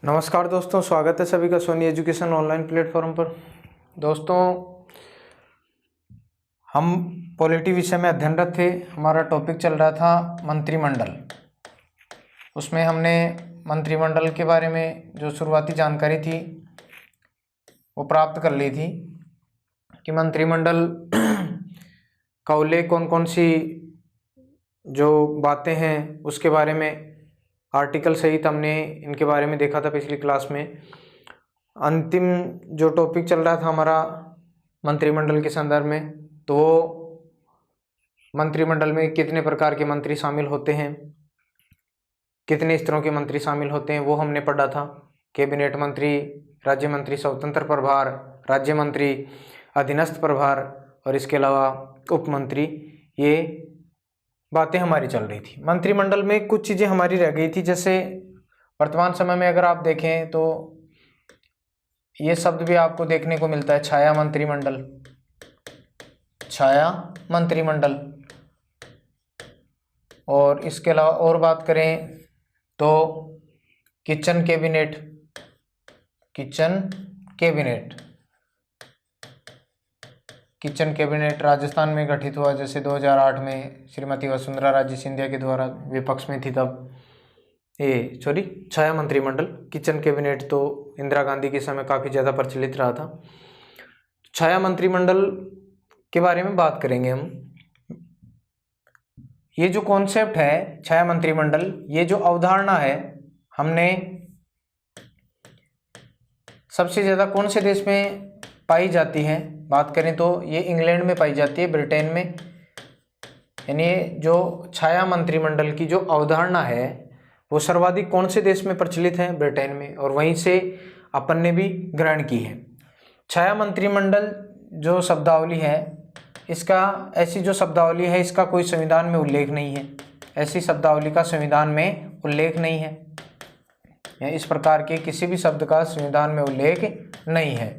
नमस्कार दोस्तों, स्वागत है सभी का सोनी एजुकेशन ऑनलाइन प्लेटफॉर्म पर। दोस्तों, हम पॉलिटी विषय में अध्ययनरत थे। हमारा टॉपिक चल रहा था मंत्रिमंडल। उसमें हमने मंत्रिमंडल के बारे में जो शुरुआती जानकारी थी वो प्राप्त कर ली थी कि मंत्रिमंडल का उल्लेख कौन कौन सी जो बातें हैं उसके बारे में आर्टिकल सहित हमने इनके बारे में देखा था पिछली क्लास में। अंतिम जो टॉपिक चल रहा था हमारा मंत्रिमंडल के संदर्भ में, तो मंत्रिमंडल में कितने प्रकार के मंत्री शामिल होते हैं, कितने स्तरों के मंत्री शामिल होते हैं, वो हमने पढ़ा था। कैबिनेट मंत्री, राज्य मंत्री स्वतंत्र प्रभार, राज्य मंत्री अधीनस्थ प्रभार और इसके अलावा उप मंत्री, ये बातें हमारी चल रही थी। मंत्रिमंडल में कुछ चीज़ें हमारी रह गई थी, जैसे वर्तमान समय में अगर आप देखें तो ये शब्द भी आपको देखने को मिलता है, छाया मंत्रिमंडल। छाया मंत्रिमंडल। और इसके अलावा और बात करें तो kitchen cabinet. Kitchen cabinet kitchen cabinet Rajasthan में गठित हुआ, जैसे 2008 में श्रीमती वसुंधरा राजे सिंधिया के द्वारा, विपक्ष में थी तब। छाया मंत्रिमंडल। किचन कैबिनेट तो इंदिरा गांधी के समय काफ़ी ज़्यादा प्रचलित रहा था। छाया मंत्रिमंडल के बारे में बात करेंगे हम। ये जो कॉन्सेप्ट है छाया मंत्रिमंडल, ये जो अवधारणा है, हमने सबसे ज़्यादा कौन से देश में पाई जाती है बात करें तो ये इंग्लैंड में पाई जाती है, ब्रिटेन में। यानी जो छाया मंत्रिमंडल की जो अवधारणा है वो सर्वाधिक कौन से देश में प्रचलित है? ब्रिटेन में। और वहीं से अपन ने भी ग्रहण की है। छाया मंत्रिमंडल जो शब्दावली है, इसका ऐसी जो शब्दावली है इसका कोई संविधान में उल्लेख नहीं है। ऐसी शब्दावली का संविधान में उल्लेख नहीं है। इस प्रकार के किसी भी शब्द का संविधान में उल्लेख नहीं है,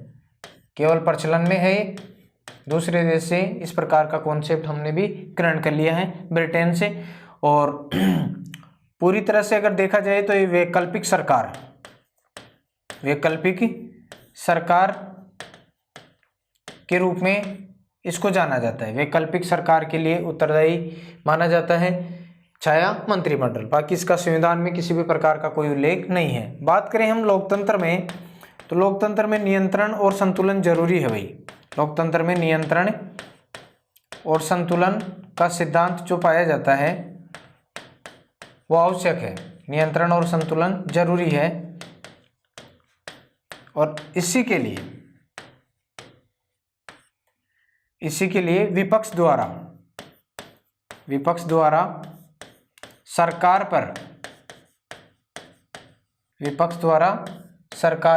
केवल प्रचलन में है। दूसरे देश से इस प्रकार का कॉन्सेप्ट हमने भी ग्रहण कर लिया है, ब्रिटेन से। और पूरी तरह से अगर देखा जाए तो ये वैकल्पिक सरकार के रूप में इसको जाना जाता है। वैकल्पिक सरकार के लिए उत्तरदायी माना जाता है छाया मंत्रिमंडल। बाकी इसका संविधान में किसी भी प्रकार का कोई उल्लेख नहीं है। बात करें हम लोकतंत्र में, तो लोकतंत्र में नियंत्रण और संतुलन जरूरी है भाई। लोकतंत्र में नियंत्रण और संतुलन का सिद्धांत जो पाया जाता है वो आवश्यक है। नियंत्रण और संतुलन जरूरी है। और इसी के लिए विपक्ष द्वारा सरकार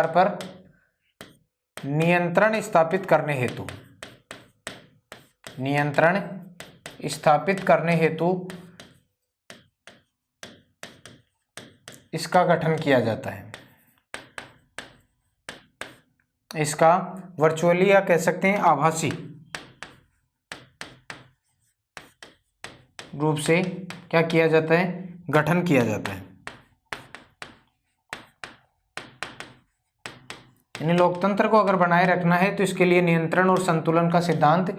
पर नियंत्रण स्थापित करने हेतु इसका गठन किया जाता है। इसका वर्चुअली या कह सकते हैं आभासी रूप से क्या किया जाता है? गठन किया जाता है। यानी लोकतंत्र को अगर बनाए रखना है तो इसके लिए नियंत्रण और संतुलन का सिद्धांत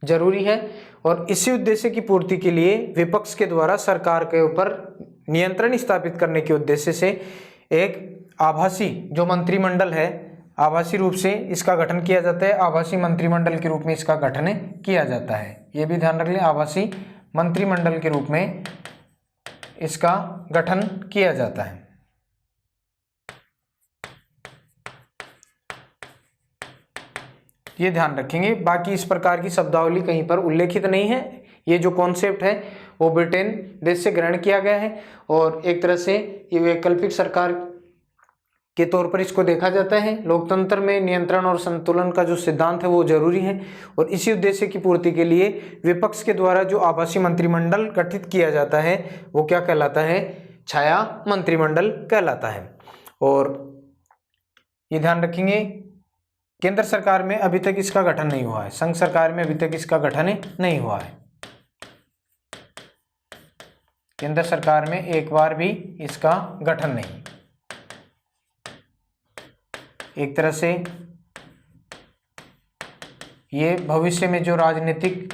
जरूरी है। और इसी उद्देश्य की पूर्ति के लिए विपक्ष के द्वारा सरकार के ऊपर नियंत्रण स्थापित करने के उद्देश्य से एक आभासी जो मंत्रिमंडल है, आभासी रूप से इसका गठन किया जाता है। आभासी मंत्रिमंडल के रूप में इसका गठन किया जाता है। ये भी ध्यान रख लें, आभासी मंत्रिमंडल के रूप में इसका गठन किया जाता है। ये ध्यान रखेंगे। बाकी इस प्रकार की शब्दावली कहीं पर उल्लेखित नहीं है। ये जो कॉन्सेप्ट है वो ब्रिटेन देश से ग्रहण किया गया है और एक तरह से ये वैकल्पिक सरकार के तौर पर इसको देखा जाता है। लोकतंत्र में नियंत्रण और संतुलन का जो सिद्धांत है वो जरूरी है। और इसी उद्देश्य की पूर्ति के लिए विपक्ष के द्वारा जो आभासी मंत्रिमंडल गठित किया जाता है वो क्या कहलाता है? छाया मंत्रिमंडल कहलाता है। और ये ध्यान रखेंगे, केंद्र सरकार में अभी तक इसका गठन नहीं हुआ है, संघ सरकार में अभी तक इसका गठन नहीं हुआ है। केंद्र सरकार में एक बार भी इसका गठन नहीं। एक तरह से ये भविष्य में जो राजनीतिक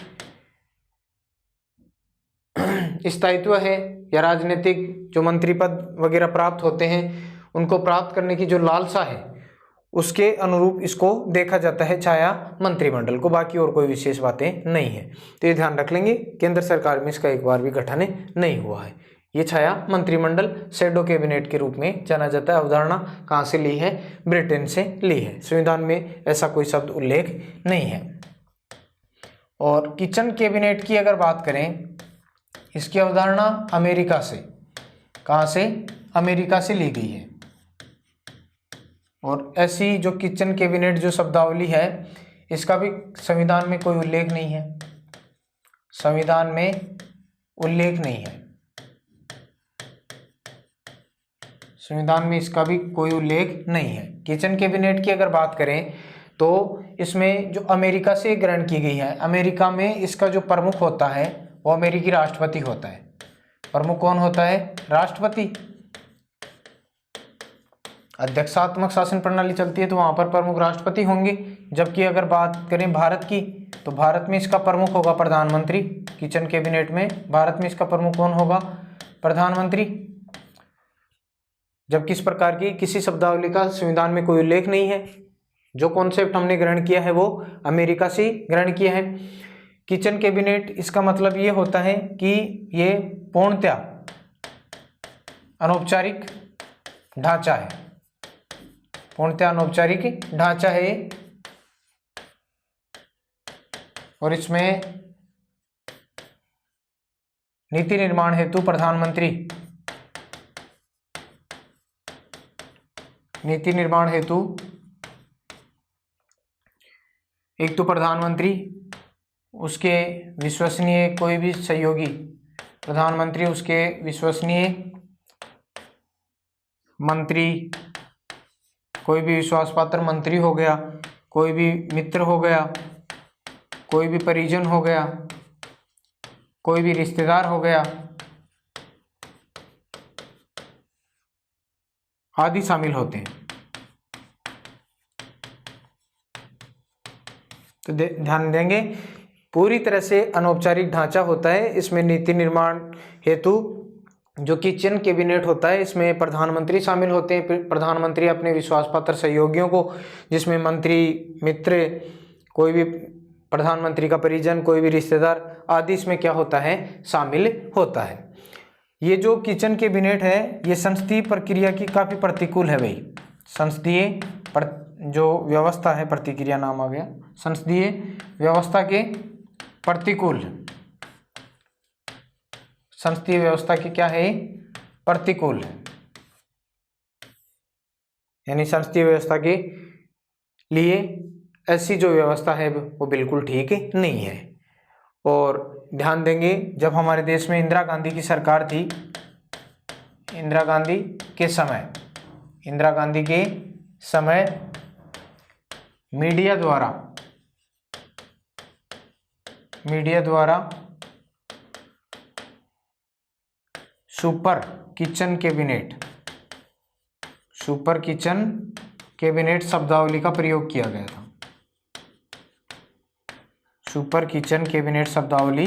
स्थायित्व है या राजनीतिक जो मंत्री पद वगैरह प्राप्त होते हैं उनको प्राप्त करने की जो लालसा है उसके अनुरूप इसको देखा जाता है छाया मंत्रिमंडल को, बाकी और कोई विशेष बातें नहीं है। तो ये ध्यान रख लेंगे, केंद्र सरकार में इसका एक बार भी गठन नहीं हुआ है। ये छाया मंत्रिमंडल शैडो कैबिनेट के रूप में जाना जाता है। अवधारणा कहाँ से ली है? ब्रिटेन से ली है। संविधान में ऐसा कोई शब्द उल्लेख नहीं है। और किचन कैबिनेट की अगर बात करें, इसकी अवधारणा अमेरिका से, कहाँ से? अमेरिका से ली गई है। और ऐसी जो किचन कैबिनेट जो शब्दावली है इसका भी संविधान में कोई उल्लेख नहीं है, संविधान में उल्लेख नहीं है, संविधान में इसका भी कोई उल्लेख नहीं है। किचन कैबिनेट की अगर बात करें तो इसमें जो अमेरिका से ग्रहण की गई है, अमेरिका में इसका जो प्रमुख होता है वो अमेरिकी राष्ट्रपति होता है। प्रमुख कौन होता है? राष्ट्रपति। अध्यक्षात्मक शासन प्रणाली चलती है तो वहां पर प्रमुख राष्ट्रपति होंगे। जबकि अगर बात करें भारत की तो भारत में इसका प्रमुख होगा प्रधानमंत्री। किचन कैबिनेट में भारत में इसका प्रमुख कौन होगा? प्रधानमंत्री। जबकि इस प्रकार की किसी शब्दावली का संविधान में कोई उल्लेख नहीं है। जो कॉन्सेप्ट हमने ग्रहण किया है वो अमेरिका से ग्रहण किया है। किचन कैबिनेट इसका मतलब ये होता है कि ये पूर्णतया अनौपचारिक ढांचा है, पूर्णतया अनौपचारिक ढांचा है। और इसमें नीति निर्माण हेतु प्रधानमंत्री, नीति निर्माण हेतु एक तो प्रधानमंत्री, उसके विश्वसनीय कोई भी सहयोगी, प्रधानमंत्री उसके विश्वसनीय मंत्री, कोई भी विश्वास पात्र मंत्री हो गया, कोई भी मित्र हो गया, कोई भी परिजन हो गया, कोई भी रिश्तेदार हो गया आदि शामिल होते हैं। तो ध्यान देंगे, पूरी तरह से अनौपचारिक ढांचा होता है। इसमें नीति निर्माण हेतु जो किचन कैबिनेट होता है इसमें प्रधानमंत्री शामिल होते हैं। प्रधानमंत्री अपने विश्वास पात्र सहयोगियों को, जिसमें मंत्री, मित्र, कोई भी प्रधानमंत्री का परिजन, कोई भी रिश्तेदार आदि इसमें क्या होता है? शामिल होता है। ये जो किचन कैबिनेट है ये संसदीय प्रक्रिया की काफ़ी प्रतिकूल है भाई। संसदीय जो व्यवस्था है, प्रतिक्रिया नाम आ गया, संसदीय व्यवस्था के प्रतिकूल, संसदीय व्यवस्था की क्या है? प्रतिकूल है। यानी संसदीय व्यवस्था के लिए ऐसी जो व्यवस्था है वो बिल्कुल ठीक नहीं है। और ध्यान देंगे, जब हमारे देश में इंदिरा गांधी की सरकार थी, इंदिरा गांधी के समय, इंदिरा गांधी के समय मीडिया द्वारा सुपर किचन कैबिनेट शब्दावली का प्रयोग किया गया था। सुपर किचन कैबिनेट शब्दावली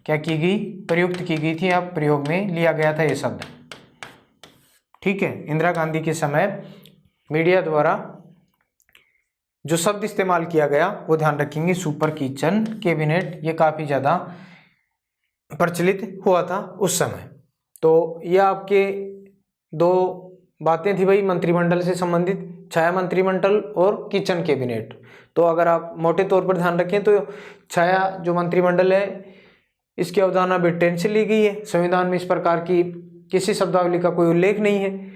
क्या की गई? प्रयुक्त की गई थी, अब प्रयोग में लिया गया था ये शब्द। ठीक है, इंदिरा गांधी के समय मीडिया द्वारा जो शब्द इस्तेमाल किया गया वो ध्यान रखेंगे, सुपर किचन कैबिनेट। ये काफ़ी ज़्यादा प्रचलित हुआ था उस समय। तो ये आपके दो बातें थी भाई मंत्रिमंडल से संबंधित, छाया मंत्रिमंडल और किचन कैबिनेट। तो अगर आप मोटे तौर पर ध्यान रखें तो छाया जो मंत्रिमंडल है इसकी अवधारणा ब्रिटेन से ली गई है। संविधान में इस प्रकार की किसी शब्दावली का कोई उल्लेख नहीं है।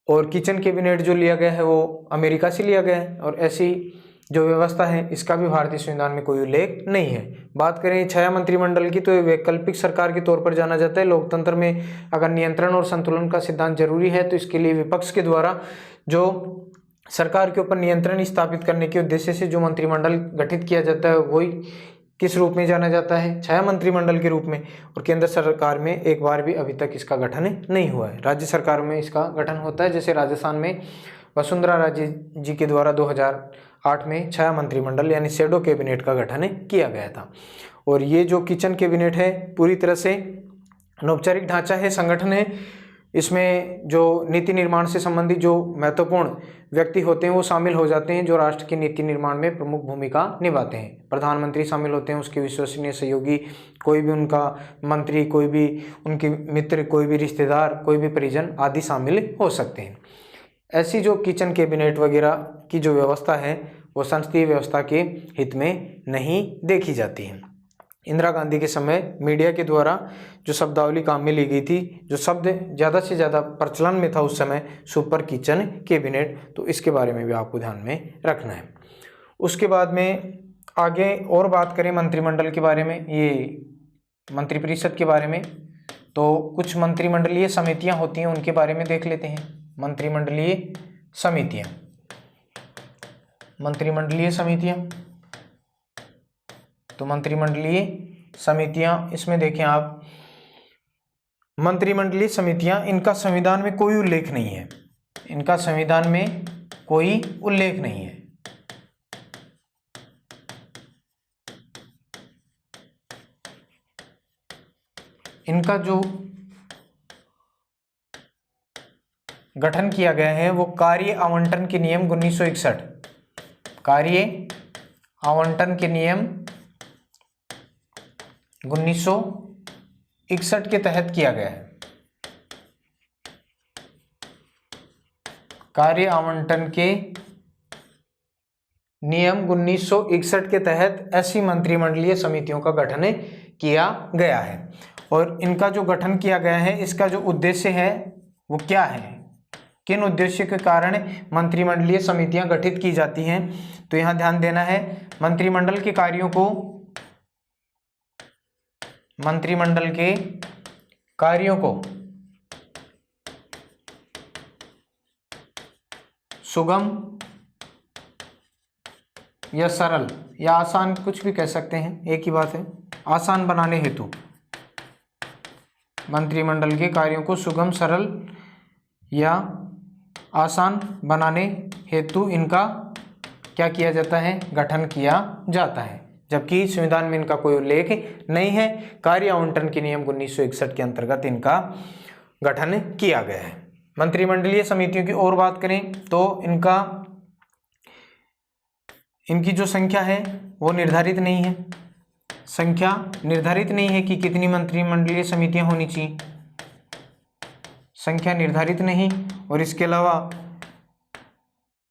और किचन कैबिनेट जो लिया गया है वो अमेरिका से लिया गया है। और ऐसी जो व्यवस्था है इसका भी भारतीय संविधान में कोई उल्लेख नहीं है। बात करें छाया मंत्रिमंडल की तो ये वैकल्पिक सरकार के तौर पर जाना जाता है। लोकतंत्र में अगर नियंत्रण और संतुलन का सिद्धांत जरूरी है तो इसके लिए विपक्ष के द्वारा जो सरकार के ऊपर नियंत्रण स्थापित करने के उद्देश्य से जो मंत्रिमंडल गठित किया जाता है वही किस रूप में जाना जाता है? छाया मंत्रिमंडल के रूप में। और केंद्र सरकार में एक बार भी अभी तक इसका गठन नहीं हुआ है। राज्य सरकार में इसका गठन होता है, जैसे राजस्थान में वसुंधरा राजे जी के द्वारा 2008 में छाया मंत्रिमंडल यानी शैडो कैबिनेट का गठन किया गया था। और ये जो किचन कैबिनेट है पूरी तरह से अनौपचारिक ढांचा है, संगठन है। इसमें जो नीति निर्माण से संबंधित जो महत्वपूर्ण व्यक्ति होते हैं वो शामिल हो जाते हैं, जो राष्ट्र की नीति निर्माण में प्रमुख भूमिका निभाते हैं। प्रधानमंत्री शामिल होते हैं, उसके विश्वसनीय सहयोगी, कोई भी उनका मंत्री, कोई भी उनके मित्र, कोई भी रिश्तेदार, कोई भी परिजन आदि शामिल हो सकते हैं। ऐसी जो किचन कैबिनेट वगैरह की जो व्यवस्था है वो संसदीय व्यवस्था के हित में नहीं देखी जाती है। इंदिरा गांधी के समय मीडिया के द्वारा जो शब्दावली काम में ली गई थी, जो शब्द ज़्यादा से ज़्यादा प्रचलन में था उस समय, सुपर किचन कैबिनेट, तो इसके बारे में भी आपको ध्यान में रखना है। उसके बाद में आगे और बात करें मंत्रिमंडल के बारे में, ये मंत्रिपरिषद के बारे में, तो कुछ मंत्रिमंडलीय समितियां होती हैं उनके बारे में देख लेते हैं। मंत्रिमंडलीय समितियां, मंत्रिमंडलीय समितियां, तो मंत्रिमंडलीय समितियां इसमें देखें आप, मंत्रिमंडलीय समितियां, इनका संविधान में कोई उल्लेख नहीं है, इनका संविधान में कोई उल्लेख नहीं है। इनका जो गठन किया गया है वो कार्य आवंटन के नियम 1961, कार्य आवंटन के नियम 1961 के तहत किया गया है। कार्य आवंटन के नियम 1961 के तहत ऐसी मंत्रिमंडलीय समितियों का गठन किया गया है। और इनका जो गठन किया गया है, इसका जो उद्देश्य है वो क्या है, किन उद्देश्य के कारण मंत्रिमंडलीय समितियां गठित की जाती हैं, तो यहां ध्यान देना है मंत्रिमंडल के कार्यों को, मंत्रिमंडल के कार्यों को सुगम या सरल या आसान, कुछ भी कह सकते हैं, एक ही बात है, आसान बनाने हेतु मंत्रिमंडल के कार्यों को सुगम, सरल या आसान बनाने हेतु इनका क्या किया जाता है, गठन किया जाता है। जबकि संविधान में इनका कोई उल्लेख नहीं है। कार्य आवंटन के नियम 1961 के अंतर्गत इनका गठन किया गया है। मंत्रिमंडलीय समितियों की और बात करें तो इनकी जो संख्या है वो निर्धारित नहीं है, संख्या निर्धारित नहीं है कि कितनी मंत्रिमंडलीय समितियां होनी चाहिए, संख्या निर्धारित नहीं। और इसके अलावा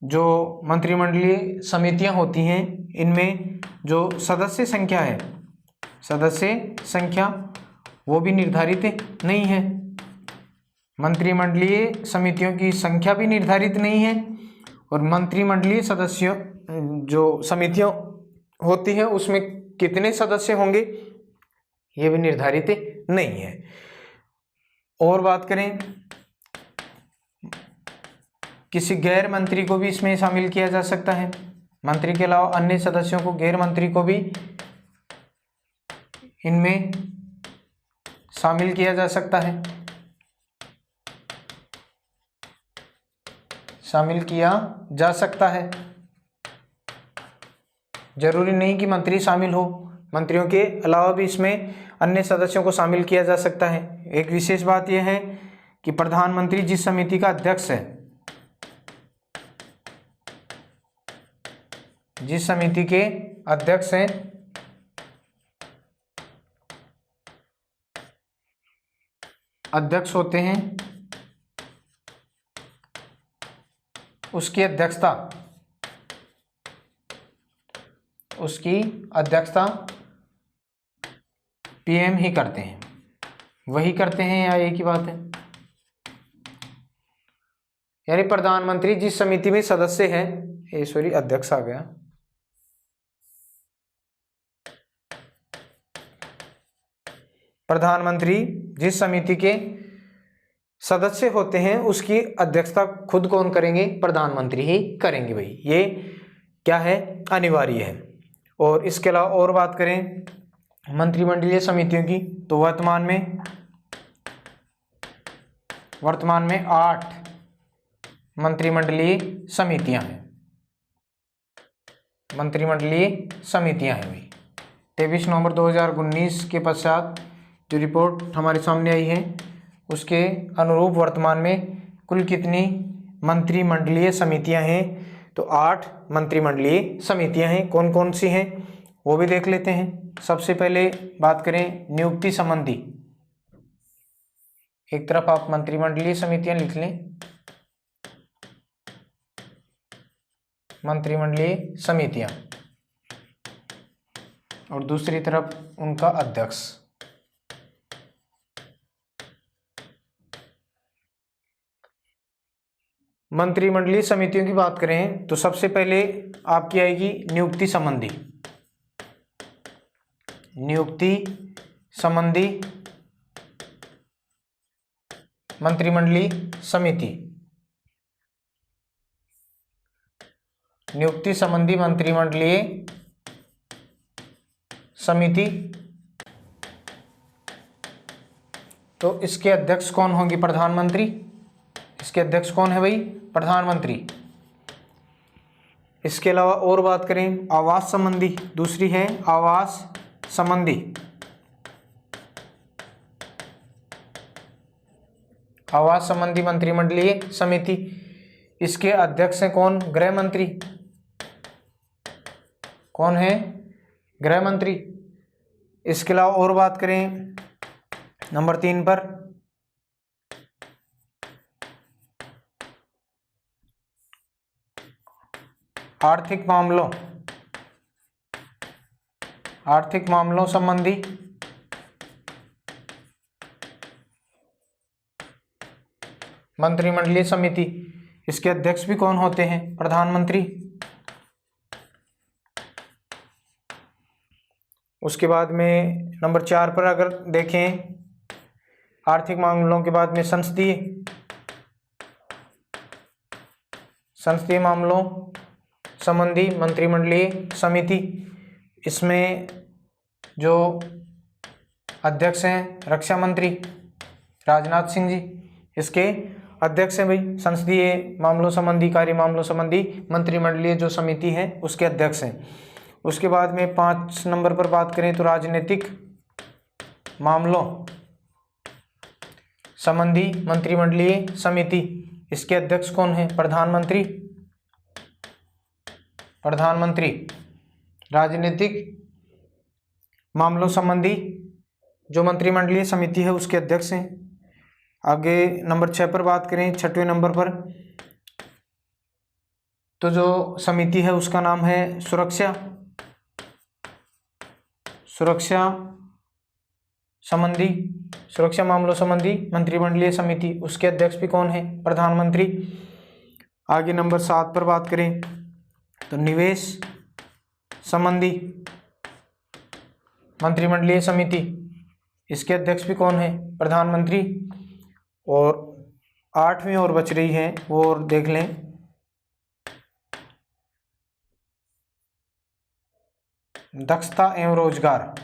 जो मंत्रिमंडलीय समितियां होती हैं इनमें जो सदस्य संख्या है, सदस्य संख्या वो भी निर्धारित नहीं है। मंत्रिमंडलीय समितियों की संख्या भी निर्धारित नहीं है और मंत्रिमंडलीय सदस्यों जो समितियां होती हैं उसमें कितने सदस्य होंगे ये भी निर्धारित नहीं है। और बात करें, किसी गैर मंत्री को भी इसमें शामिल किया जा सकता है, मंत्री के अलावा अन्य सदस्यों को, गैर मंत्री को भी इनमें शामिल किया जा सकता है, शामिल किया जा सकता है। जरूरी नहीं कि मंत्री शामिल हो, मंत्रियों के अलावा भी इसमें अन्य सदस्यों को शामिल किया जा सकता है। एक विशेष बात यह है कि प्रधानमंत्री जिस समिति का अध्यक्ष है, जिस समिति के अध्यक्ष हैं, अध्यक्ष होते हैं, उसकी अध्यक्षता पीएम ही करते हैं, वही करते हैं या एक ही बात है। यानी प्रधानमंत्री जिस समिति में सदस्य है, अध्यक्ष आ गया, प्रधानमंत्री जिस समिति के सदस्य होते हैं उसकी अध्यक्षता खुद कौन करेंगे, प्रधानमंत्री ही करेंगे भाई, ये क्या है, अनिवार्य है। और इसके अलावा और बात करें मंत्रिमंडलीय समितियों की तो वर्तमान में मंत्रिमंडलीय समितियां हैं, मंत्रिमंडलीय समितियां हैं भाई। 23 नवंबर 2019 के पश्चात जो रिपोर्ट हमारे सामने आई है उसके अनुरूप वर्तमान में कुल कितनी मंत्रिमंडलीय समितियां हैं? तो 8 मंत्रिमंडलीय समितियां हैं। कौन कौन सी हैं वो भी देख लेते हैं। सबसे पहले बात करें नियुक्ति संबंधी, एक तरफ आप मंत्रिमंडलीय समितियां लिख लें, मंत्रिमंडलीय समितियां, और दूसरी तरफ उनका अध्यक्ष। मंत्रिमंडलीय समितियों की बात करें तो सबसे पहले आपकी आएगी नियुक्ति संबंधी, नियुक्ति संबंधी मंत्रिमंडलीय समिति, नियुक्ति संबंधी मंत्रिमंडलीय समिति। तो इसके अध्यक्ष कौन होंगे? प्रधानमंत्री। इसके अध्यक्ष कौन है भाई? प्रधानमंत्री। इसके अलावा और बात करें आवास संबंधी, दूसरी है आवास संबंधी, आवास संबंधी मंत्रिमंडलीय समिति। इसके अध्यक्ष हैं कौन? गृह मंत्री। कौन है? गृह मंत्री। इसके अलावा और बात करें नंबर 3 पर आर्थिक मामलों, आर्थिक मामलों संबंधी मंत्रिमंडलीय समिति। इसके अध्यक्ष भी कौन होते हैं? प्रधानमंत्री। उसके बाद में नंबर 4 पर अगर देखें आर्थिक मामलों के बाद में संसदीय, संसदीय मामलों संबंधी मंत्रिमंडलीय समिति। इसमें जो अध्यक्ष हैं रक्षा मंत्री राजनाथ सिंह जी, इसके अध्यक्ष हैं भाई। संसदीय मामलों संबंधी, कार्य मामलों संबंधी मंत्रिमंडलीय जो समिति है उसके अध्यक्ष हैं। उसके बाद में 5 नंबर पर बात करें तो राजनीतिक मामलों संबंधी मंत्रिमंडलीय समिति। इसके अध्यक्ष कौन है? प्रधानमंत्री। प्रधानमंत्री। राजनीतिक मामलों संबंधी जो मंत्रिमंडलीय समिति है उसके अध्यक्ष हैं। आगे नंबर 6 पर बात करें, 6वें नंबर पर, तो जो समिति है उसका नाम है सुरक्षा, सुरक्षा संबंधी, सुरक्षा मामलों संबंधी मंत्रिमंडलीय समिति। उसके अध्यक्ष भी कौन है? प्रधानमंत्री। आगे नंबर 7 पर बात करें तो निवेश संबंधी मंत्रिमंडलीय समिति। इसके अध्यक्ष भी कौन है? प्रधानमंत्री। और 8वीं और बच रही है वो और देख लें, दक्षता एवं रोजगार,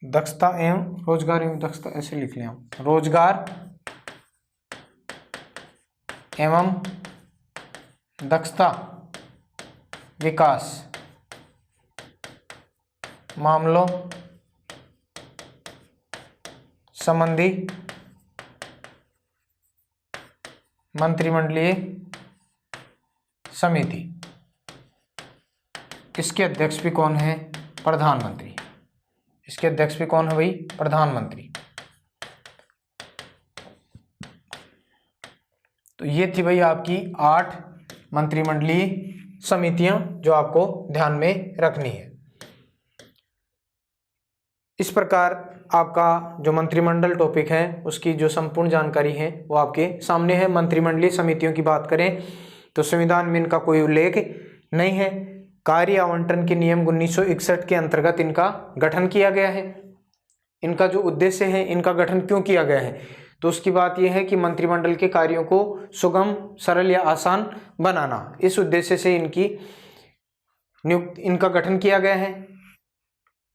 दक्षता एवं रोजगार एवं दक्षता ऐसे लिख लें आप, रोजगार एवं दक्षता विकास मामलों संबंधी मंत्रिमंडलीय समिति। इसके अध्यक्ष भी कौन है? प्रधानमंत्री। इसके अध्यक्ष भी कौन है भाई? प्रधानमंत्री। तो ये थी भाई आपकी 8 मंत्रिमंडलीय समितियां जो आपको ध्यान में रखनी है। इस प्रकार आपका जो मंत्रिमंडल टॉपिक है उसकी जो संपूर्ण जानकारी है वो आपके सामने है। मंत्रिमंडलीय समितियों की बात करें तो संविधान में इनका कोई उल्लेख नहीं है। कार्य आवंटन के नियम 1961 के अंतर्गत इनका गठन किया गया है। इनका जो उद्देश्य है, इनका गठन क्यों किया गया है, तो उसकी बात यह है कि मंत्रिमंडल के कार्यों को सुगम, सरल या आसान बनाना, इस उद्देश्य से इनका गठन किया गया है।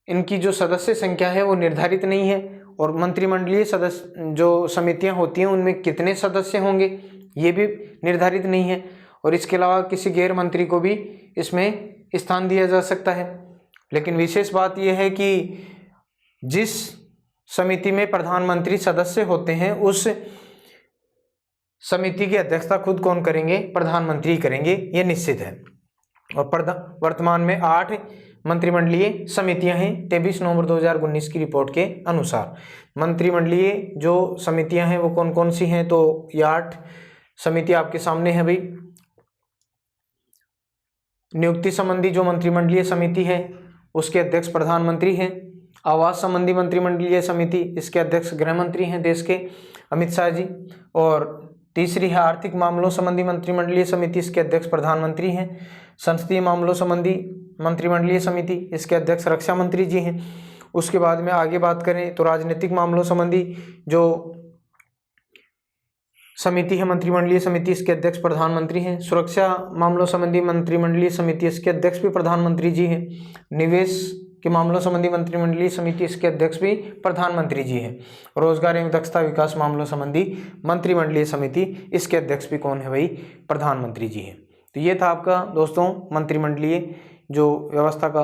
इनकी जो सदस्य संख्या है वो निर्धारित नहीं है, और मंत्रिमंडलीय सदस्य जो समितियां होती हैं उनमें कितने सदस्य होंगे ये भी निर्धारित नहीं है, और इसके अलावा किसी गैर मंत्री को भी इसमें स्थान दिया जा सकता है। लेकिन विशेष बात यह है कि जिस समिति में प्रधानमंत्री सदस्य होते हैं उस समिति की अध्यक्षता खुद कौन करेंगे? प्रधानमंत्री करेंगे, ये निश्चित है। और वर्तमान में 8 मंत्रिमंडलीय समितियां हैं 23 नवंबर 2019 की रिपोर्ट के अनुसार। मंत्रिमंडलीय जो समितियां हैं वो कौन कौन सी हैं? तो ये 8 समितियां आपके सामने है भाई। नियुक्ति संबंधी जो मंत्रिमंडलीय समिति है उसके अध्यक्ष प्रधानमंत्री हैं। आवास संबंधी मंत्रिमंडलीय समिति, इसके अध्यक्ष गृह मंत्री हैं देश के अमित शाह जी। और तीसरी है आर्थिक मामलों संबंधी मंत्रिमंडलीय समिति, इसके अध्यक्ष प्रधानमंत्री हैं। संसदीय मामलों संबंधी मंत्रिमंडलीय समिति, इसके अध्यक्ष रक्षा मंत्री जी हैं। उसके बाद में आगे बात करें तो राजनीतिक मामलों संबंधी जो समिति है मंत्रिमंडलीय समिति, इसके अध्यक्ष प्रधानमंत्री हैं। सुरक्षा मामलों संबंधी मंत्रिमंडलीय समिति, इसके अध्यक्ष भी प्रधानमंत्री जी हैं। निवेश के मामलों संबंधी मंत्रिमंडलीय समिति, इसके अध्यक्ष भी प्रधानमंत्री जी हैं। रोजगार एवं दक्षता विकास मामलों संबंधी मंत्रिमंडलीय समिति, इसके अध्यक्ष भी कौन है भाई? प्रधानमंत्री जी हैं। तो ये था आपका दोस्तों मंत्रिमंडलीय जो व्यवस्था का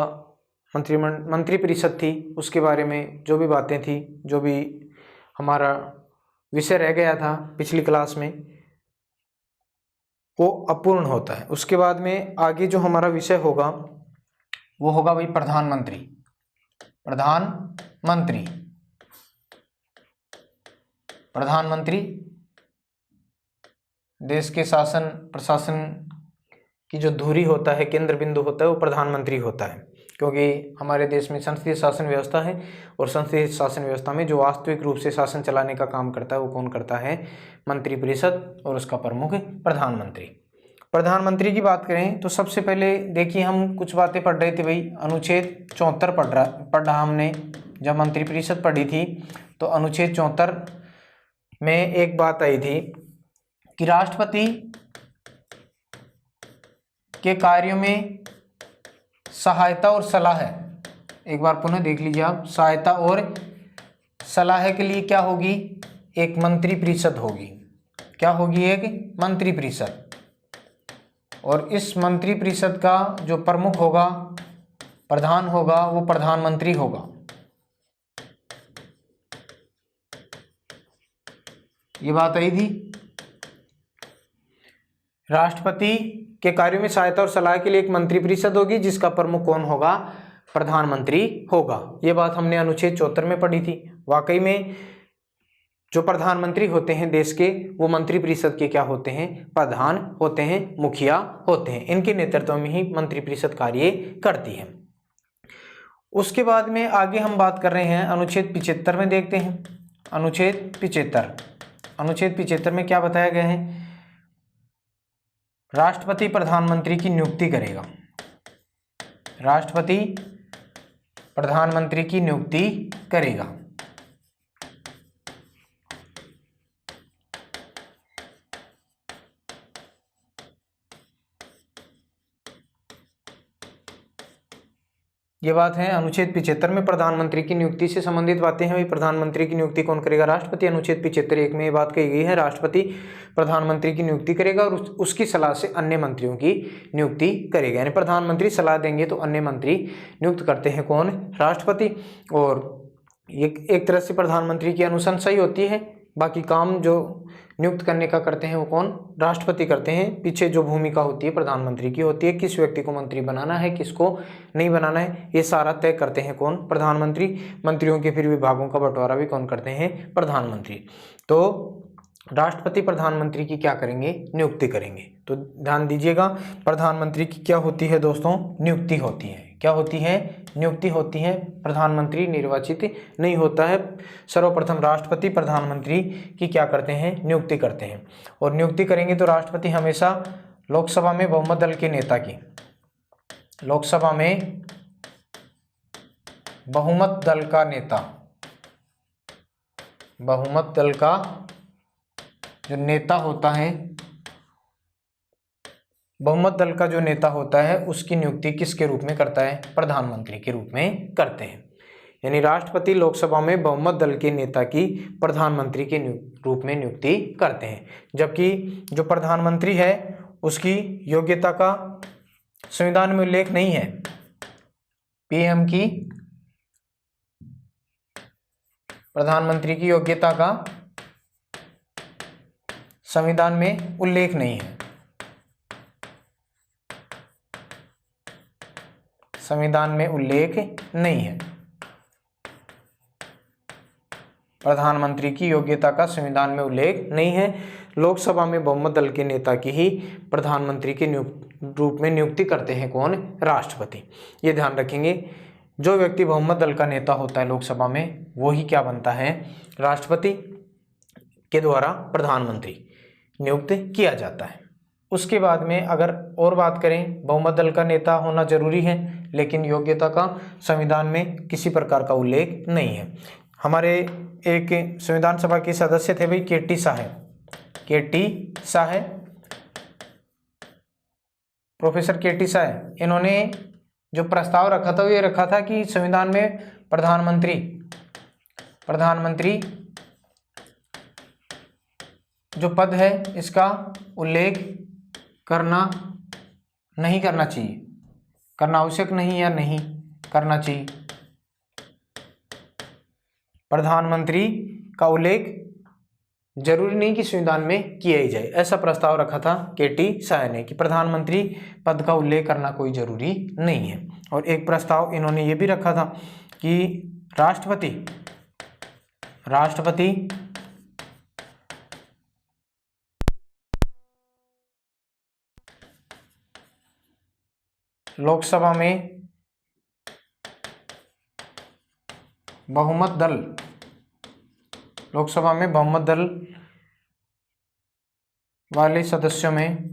मंत्रिपरिषद थी उसके बारे में जो भी बातें थी, जो भी हमारा विषय रह गया था पिछली क्लास में वो अपूर्ण होता है। उसके बाद में आगे जो हमारा विषय होगा वो होगा भाई प्रधानमंत्री। प्रधानमंत्री देश के शासन प्रशासन की जो धुरी होता है, केंद्र बिंदु होता है, वो प्रधानमंत्री होता है। क्योंकि हमारे देश में संसदीय शासन व्यवस्था है और संसदीय शासन व्यवस्था में जो वास्तविक रूप से शासन चलाने का काम करता है वो कौन करता है? मंत्रिपरिषद, और उसका प्रमुख प्रधानमंत्री। प्रधानमंत्री की बात करें तो सबसे पहले देखिए हम कुछ बातें पढ़ रहे थे भाई। अनुच्छेद 74 पढ़ा हमने जब मंत्रिपरिषद पढ़ी थी, तो अनुच्छेद 74 में एक बात आई थी कि राष्ट्रपति के कार्यों में सहायता और सलाह, एक बार पुनः देख लीजिए आप, सहायता और सलाह के लिए क्या होगी? एक मंत्रिपरिषद होगी। क्या होगी? एक मंत्रिपरिषद। और इस मंत्रिपरिषद का जो प्रमुख होगा, प्रधान होगा, वो प्रधानमंत्री होगा। ये बात आई थी। राष्ट्रपति के कार्यों में सहायता और सलाह के लिए एक मंत्रिपरिषद होगी जिसका प्रमुख कौन होगा? प्रधानमंत्री होगा। ये बात हमने अनुच्छेद 74 में पढ़ी थी। वाकई में जो प्रधानमंत्री होते हैं देश के, वो मंत्रिपरिषद के क्या होते हैं? प्रधान होते हैं, मुखिया होते हैं। इनके नेतृत्व में ही मंत्रिपरिषद कार्य करती है। उसके बाद में आगे हम बात कर रहे हैं अनुच्छेद 75 में। देखते हैं अनुच्छेद 75 में क्या बताया गया है? राष्ट्रपति प्रधानमंत्री की नियुक्ति करेगा। राष्ट्रपति प्रधानमंत्री की नियुक्ति करेगा। ये बात है अनुच्छेद 75 में प्रधानमंत्री की नियुक्ति से संबंधित बातें हैं। भाई प्रधानमंत्री की नियुक्ति कौन करेगा? राष्ट्रपति। अनुच्छेद 75(1) में ये बात कही गई है, राष्ट्रपति प्रधानमंत्री की नियुक्ति करेगा और उसकी सलाह से अन्य मंत्रियों की नियुक्ति करेगा। यानी प्रधानमंत्री सलाह देंगे तो अन्य मंत्री नियुक्त करते हैं कौन? राष्ट्रपति। और एक तरह से प्रधानमंत्री की अनुशंसा ही होती है, बाकी काम जो नियुक्त करने का करते हैं वो कौन? राष्ट्रपति करते हैं। पीछे जो भूमिका होती है प्रधानमंत्री की होती है, किस व्यक्ति को मंत्री बनाना है, किसको नहीं बनाना है, ये सारा तय करते हैं कौन? प्रधानमंत्री। मंत्रियों के फिर विभागों का बंटवारा भी कौन करते हैं? प्रधानमंत्री। तो राष्ट्रपति प्रधानमंत्री की क्या करेंगे? नियुक्ति करेंगे। तो ध्यान दीजिएगा, प्रधानमंत्री की क्या होती है दोस्तों? नियुक्ति होती है। क्या होती है? नियुक्ति होती है। प्रधानमंत्री निर्वाचित नहीं होता है। सर्वप्रथम राष्ट्रपति प्रधानमंत्री की क्या करते हैं? नियुक्ति करते हैं। और नियुक्ति करेंगे तो राष्ट्रपति हमेशा लोकसभा में बहुमत दल के नेता की, लोकसभा में बहुमत दल का नेता, बहुमत दल का जो नेता होता है, बहुमत दल का जो नेता होता है उसकी नियुक्ति किसके रूप में करता है? प्रधानमंत्री के रूप में करते हैं। यानी राष्ट्रपति लोकसभा में बहुमत दल के नेता की प्रधानमंत्री के रूप में नियुक्ति करते हैं, जबकि जो प्रधानमंत्री है उसकी योग्यता का संविधान में उल्लेख नहीं है। पीएम की, प्रधानमंत्री की योग्यता का संविधान में उल्लेख नहीं है, संविधान में उल्लेख नहीं है। प्रधानमंत्री की योग्यता का संविधान में उल्लेख नहीं है। लोकसभा में बहुमत दल के नेता की ही प्रधानमंत्री के रूप में नियुक्ति करते हैं कौन? राष्ट्रपति। ये ध्यान रखेंगे, जो व्यक्ति बहुमत दल का नेता होता है लोकसभा में वो ही क्या बनता है? राष्ट्रपति के द्वारा प्रधानमंत्री नियुक्त किया जाता है। उसके बाद में अगर और बात करें, बहुमत दल का नेता होना जरूरी है, लेकिन योग्यता का संविधान में किसी प्रकार का उल्लेख नहीं है। हमारे एक संविधान सभा के सदस्य थे भाई केटी साहे, प्रोफेसर केटी साहे। इन्होंने जो प्रस्ताव रखा था वो ये रखा था कि संविधान में प्रधानमंत्री जो पद है इसका उल्लेख नहीं करना चाहिए, करना आवश्यक नहीं या नहीं करना चाहिए। प्रधानमंत्री का उल्लेख जरूरी नहीं कि संविधान में किया ही जाए, ऐसा प्रस्ताव रखा था केटी साहे ने कि प्रधानमंत्री पद का उल्लेख करना कोई जरूरी नहीं है। और एक प्रस्ताव इन्होंने ये भी रखा था कि राष्ट्रपति लोकसभा में बहुमत दल वाले सदस्यों में,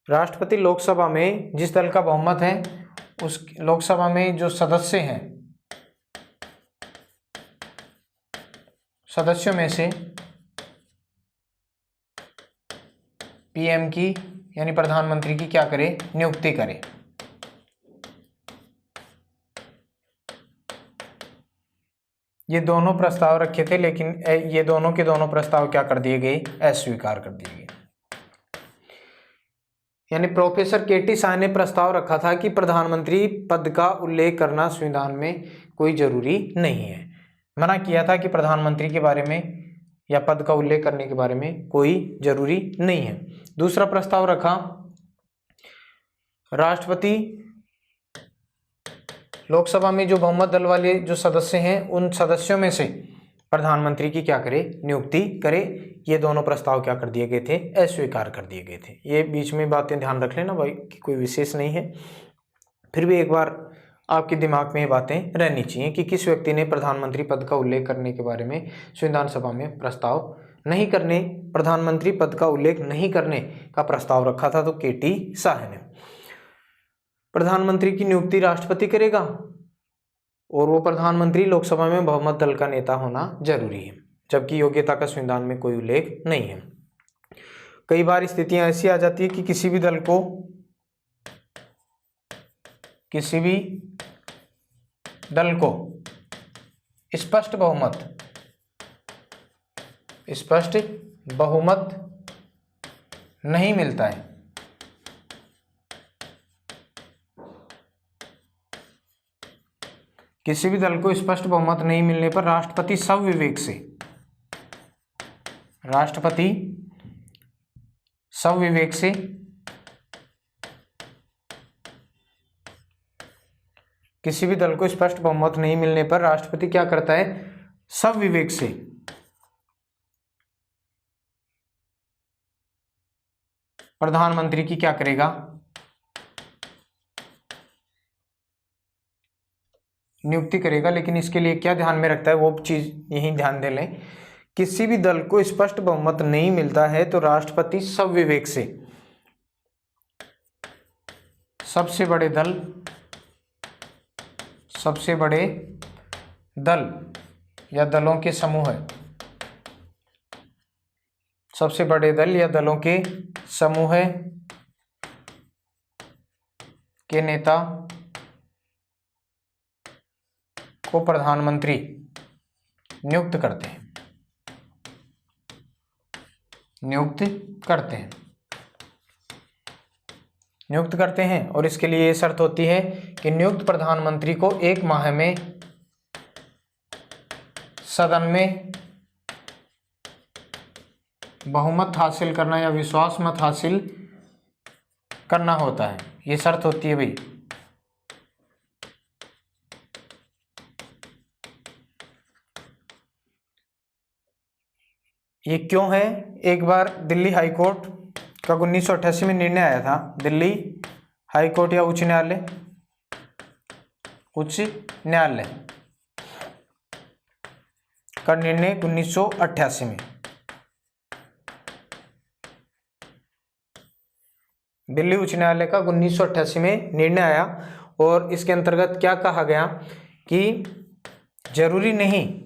राष्ट्रपति लोकसभा में जिस दल का बहुमत है उस लोकसभा में जो सदस्य हैं, सदस्यों में से पीएम की यानी प्रधानमंत्री की क्या करे? नियुक्ति करे। ये दोनों प्रस्ताव रखे थे, लेकिन ये दोनों के दोनों प्रस्ताव क्या कर दिए गए? अस्वीकार कर दिए गए। यानी प्रोफेसर केटी साहे ने प्रस्ताव रखा था कि प्रधानमंत्री पद का उल्लेख करना संविधान में कोई जरूरी नहीं है, मना किया था कि प्रधानमंत्री के बारे में या पद का उल्लेख करने के बारे में कोई जरूरी नहीं है। दूसरा प्रस्ताव रखा, राष्ट्रपति लोकसभा में जो बहुमत दल वाले जो सदस्य हैं उन सदस्यों में से प्रधानमंत्री की क्या करे? नियुक्ति करे। ये दोनों प्रस्ताव क्या कर दिए गए थे? अस्वीकार कर दिए गए थे। ये बीच में बातें ध्यान रख लेना भाई कि कोई विशेष नहीं है, फिर भी एक बार आपके दिमाग में ये बातें रहनी चाहिए कि किस व्यक्ति ने प्रधानमंत्री पद का उल्लेख करने के बारे में संविधान सभा में प्रस्ताव नहीं करने, प्रधानमंत्री पद का उल्लेख नहीं करने का प्रस्ताव रखा था, तो केटी साहे ने। प्रधानमंत्री की नियुक्ति राष्ट्रपति करेगा और वो प्रधानमंत्री लोकसभा में बहुमत दल का नेता होना जरूरी है, जबकि योग्यता का संविधान में कोई उल्लेख नहीं है। कई बार स्थितियां ऐसी आ जाती है कि किसी भी दल को स्पष्ट बहुमत नहीं मिलता है। किसी भी दल को स्पष्ट बहुमत नहीं मिलने पर राष्ट्रपति स्वविवेक से किसी भी दल को स्पष्ट बहुमत नहीं मिलने पर राष्ट्रपति क्या करता है? स्वविवेक से प्रधानमंत्री की क्या करेगा? नियुक्ति करेगा। लेकिन इसके लिए क्या ध्यान में रखता है वो चीज यही ध्यान दे लें, किसी भी दल को स्पष्ट बहुमत नहीं मिलता है तो राष्ट्रपति स्वविवेक से सबसे बड़े दल या दलों के समूह है, सबसे बड़े दल या दलों के समूह के नेता को प्रधानमंत्री नियुक्त करते हैं, नियुक्त करते हैं और इसके लिए ये शर्त होती है कि नियुक्त प्रधानमंत्री को 1 माह में सदन में बहुमत हासिल करना या विश्वास मत हासिल करना होता है। ये शर्त होती है भाई। ये क्यों है? एक बार दिल्ली हाई कोर्ट का 1988 में निर्णय आया था। दिल्ली हाई कोर्ट या उच्च न्यायालय का निर्णय 1988 में। दिल्ली उच्च न्यायालय का 1988 में निर्णय आया और इसके अंतर्गत क्या कहा गया कि जरूरी नहीं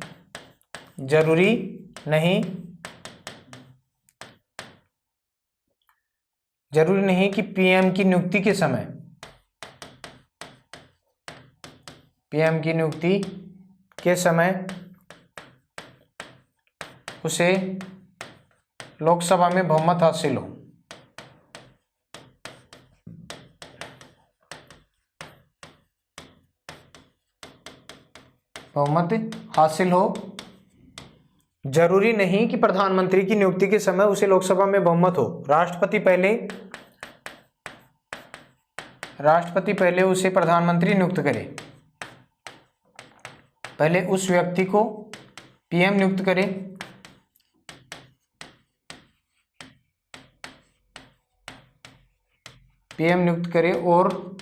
कि पीएम की नियुक्ति के समय उसे लोकसभा में बहुमत हासिल हो। जरूरी नहीं कि प्रधानमंत्री की नियुक्ति के समय उसे लोकसभा में बहुमत हो। राष्ट्रपति पहले उसे प्रधानमंत्री नियुक्त करे, पहले उस व्यक्ति को पीएम नियुक्त करे और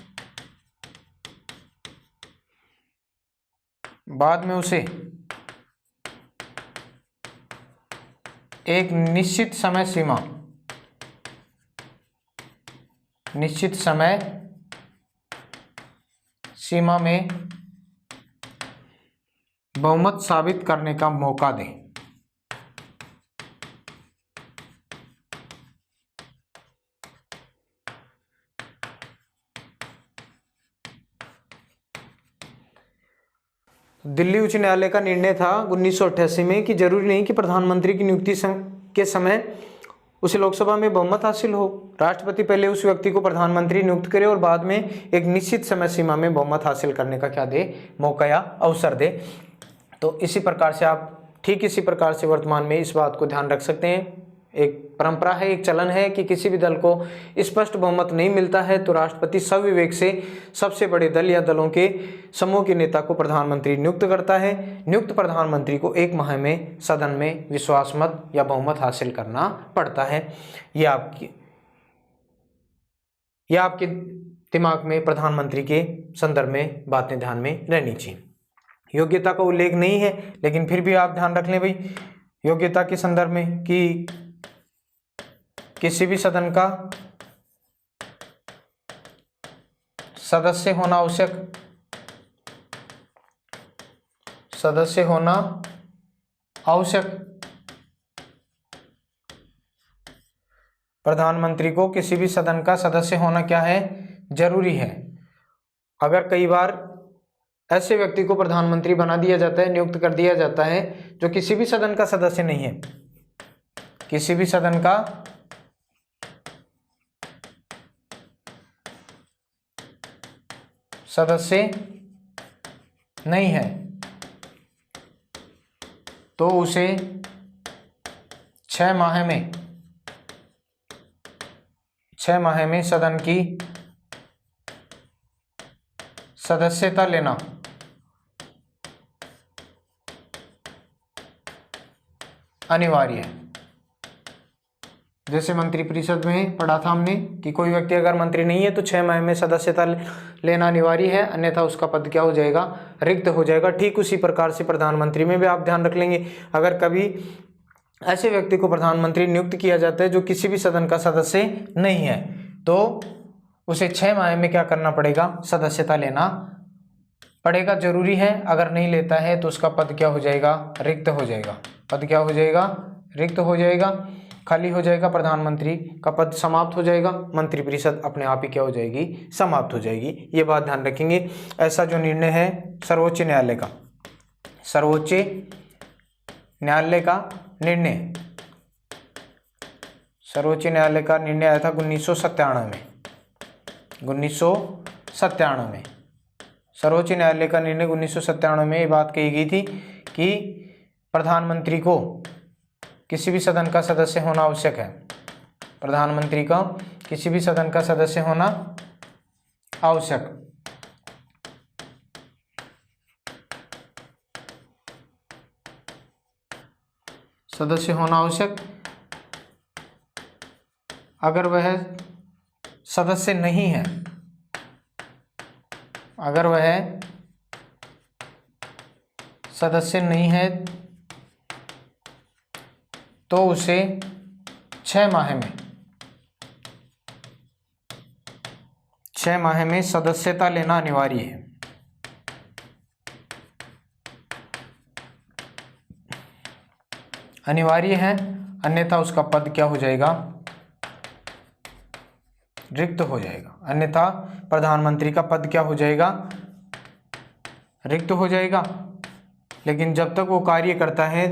बाद में उसे एक निश्चित समय सीमा में बहुमत साबित करने का मौका दें। दिल्ली उच्च न्यायालय का निर्णय था 1988 में कि जरूरी नहीं कि प्रधानमंत्री की नियुक्ति के समय उसे लोकसभा में बहुमत हासिल हो। राष्ट्रपति पहले उस व्यक्ति को प्रधानमंत्री नियुक्त करे और बाद में एक निश्चित समय सीमा में बहुमत हासिल करने का क्या दे, मौका या अवसर दे। तो इसी प्रकार से ठीक इसी प्रकार से वर्तमान में इस बात को ध्यान रख सकते हैं। एक परंपरा है, एक चलन है कि किसी भी दल को स्पष्ट बहुमत नहीं मिलता है तो राष्ट्रपति सविवेक से सबसे बड़े दल या दलों के समूह के नेता को प्रधानमंत्री नियुक्त करता है। नियुक्त प्रधानमंत्री को 1 माह में सदन में विश्वास मत या बहुमत हासिल करना पड़ता है। यह आपके दिमाग में प्रधानमंत्री के संदर्भ में बातें ध्यान में रहनी चाहिए। योग्यता का उल्लेख नहीं है लेकिन फिर भी आप ध्यान रख लें भाई योग्यता के संदर्भ में कि किसी भी सदन का सदस्य होना आवश्यक। प्रधानमंत्री को किसी भी सदन का सदस्य होना क्या है, जरूरी है। अगर कई बार ऐसे व्यक्ति को प्रधानमंत्री बना दिया जाता है, नियुक्त कर दिया जाता है जो किसी भी सदन का सदस्य नहीं है, किसी भी सदन का सदस्य नहीं है, तो उसे 6 माह में सदन की सदस्यता लेना अनिवार्य है। जैसे मंत्रिपरिषद में पढ़ा था हमने कि कोई व्यक्ति अगर मंत्री नहीं है तो 6 माह में सदस्यता लेना अनिवार्य है, अन्यथा उसका पद क्या हो जाएगा, रिक्त हो जाएगा। ठीक उसी प्रकार से प्रधानमंत्री में भी आप ध्यान रख लेंगे, अगर कभी ऐसे व्यक्ति को प्रधानमंत्री नियुक्त किया जाता है जो किसी भी सदन का सदस्य नहीं है तो उसे 6 माह में क्या करना पड़ेगा, सदस्यता लेना पड़ेगा, जरूरी है। अगर नहीं लेता है तो उसका पद क्या हो जाएगा, रिक्त हो जाएगा। पद क्या हो जाएगा, रिक्त हो जाएगा, खाली हो जाएगा, प्रधानमंत्री का पद समाप्त हो जाएगा, मंत्रिपरिषद अपने आप ही क्या हो जाएगी, समाप्त हो जाएगी। ये बात ध्यान रखेंगे। ऐसा जो निर्णय है सर्वोच्च न्यायालय का सर्वोच्च न्यायालय का निर्णय, सर्वोच्च न्यायालय का निर्णय आया था 1997 में। 1997 में सर्वोच्च न्यायालय का निर्णय 1997 में ये बात कही गई थी कि प्रधानमंत्री को किसी भी सदन का सदस्य होना आवश्यक है। प्रधानमंत्री का किसी भी सदन का सदस्य होना आवश्यक। सदस्य होना आवश्यक। अगर वह सदस्य नहीं है, अगर वह सदस्य नहीं है तो उसे 6 माह में सदस्यता लेना अनिवार्य है। अनिवार्य है, अन्यथा उसका पद क्या हो जाएगा? रिक्त हो जाएगा। अन्यथा प्रधानमंत्री का पद क्या हो जाएगा? रिक्त हो जाएगा। लेकिन जब तक वो कार्य करता है,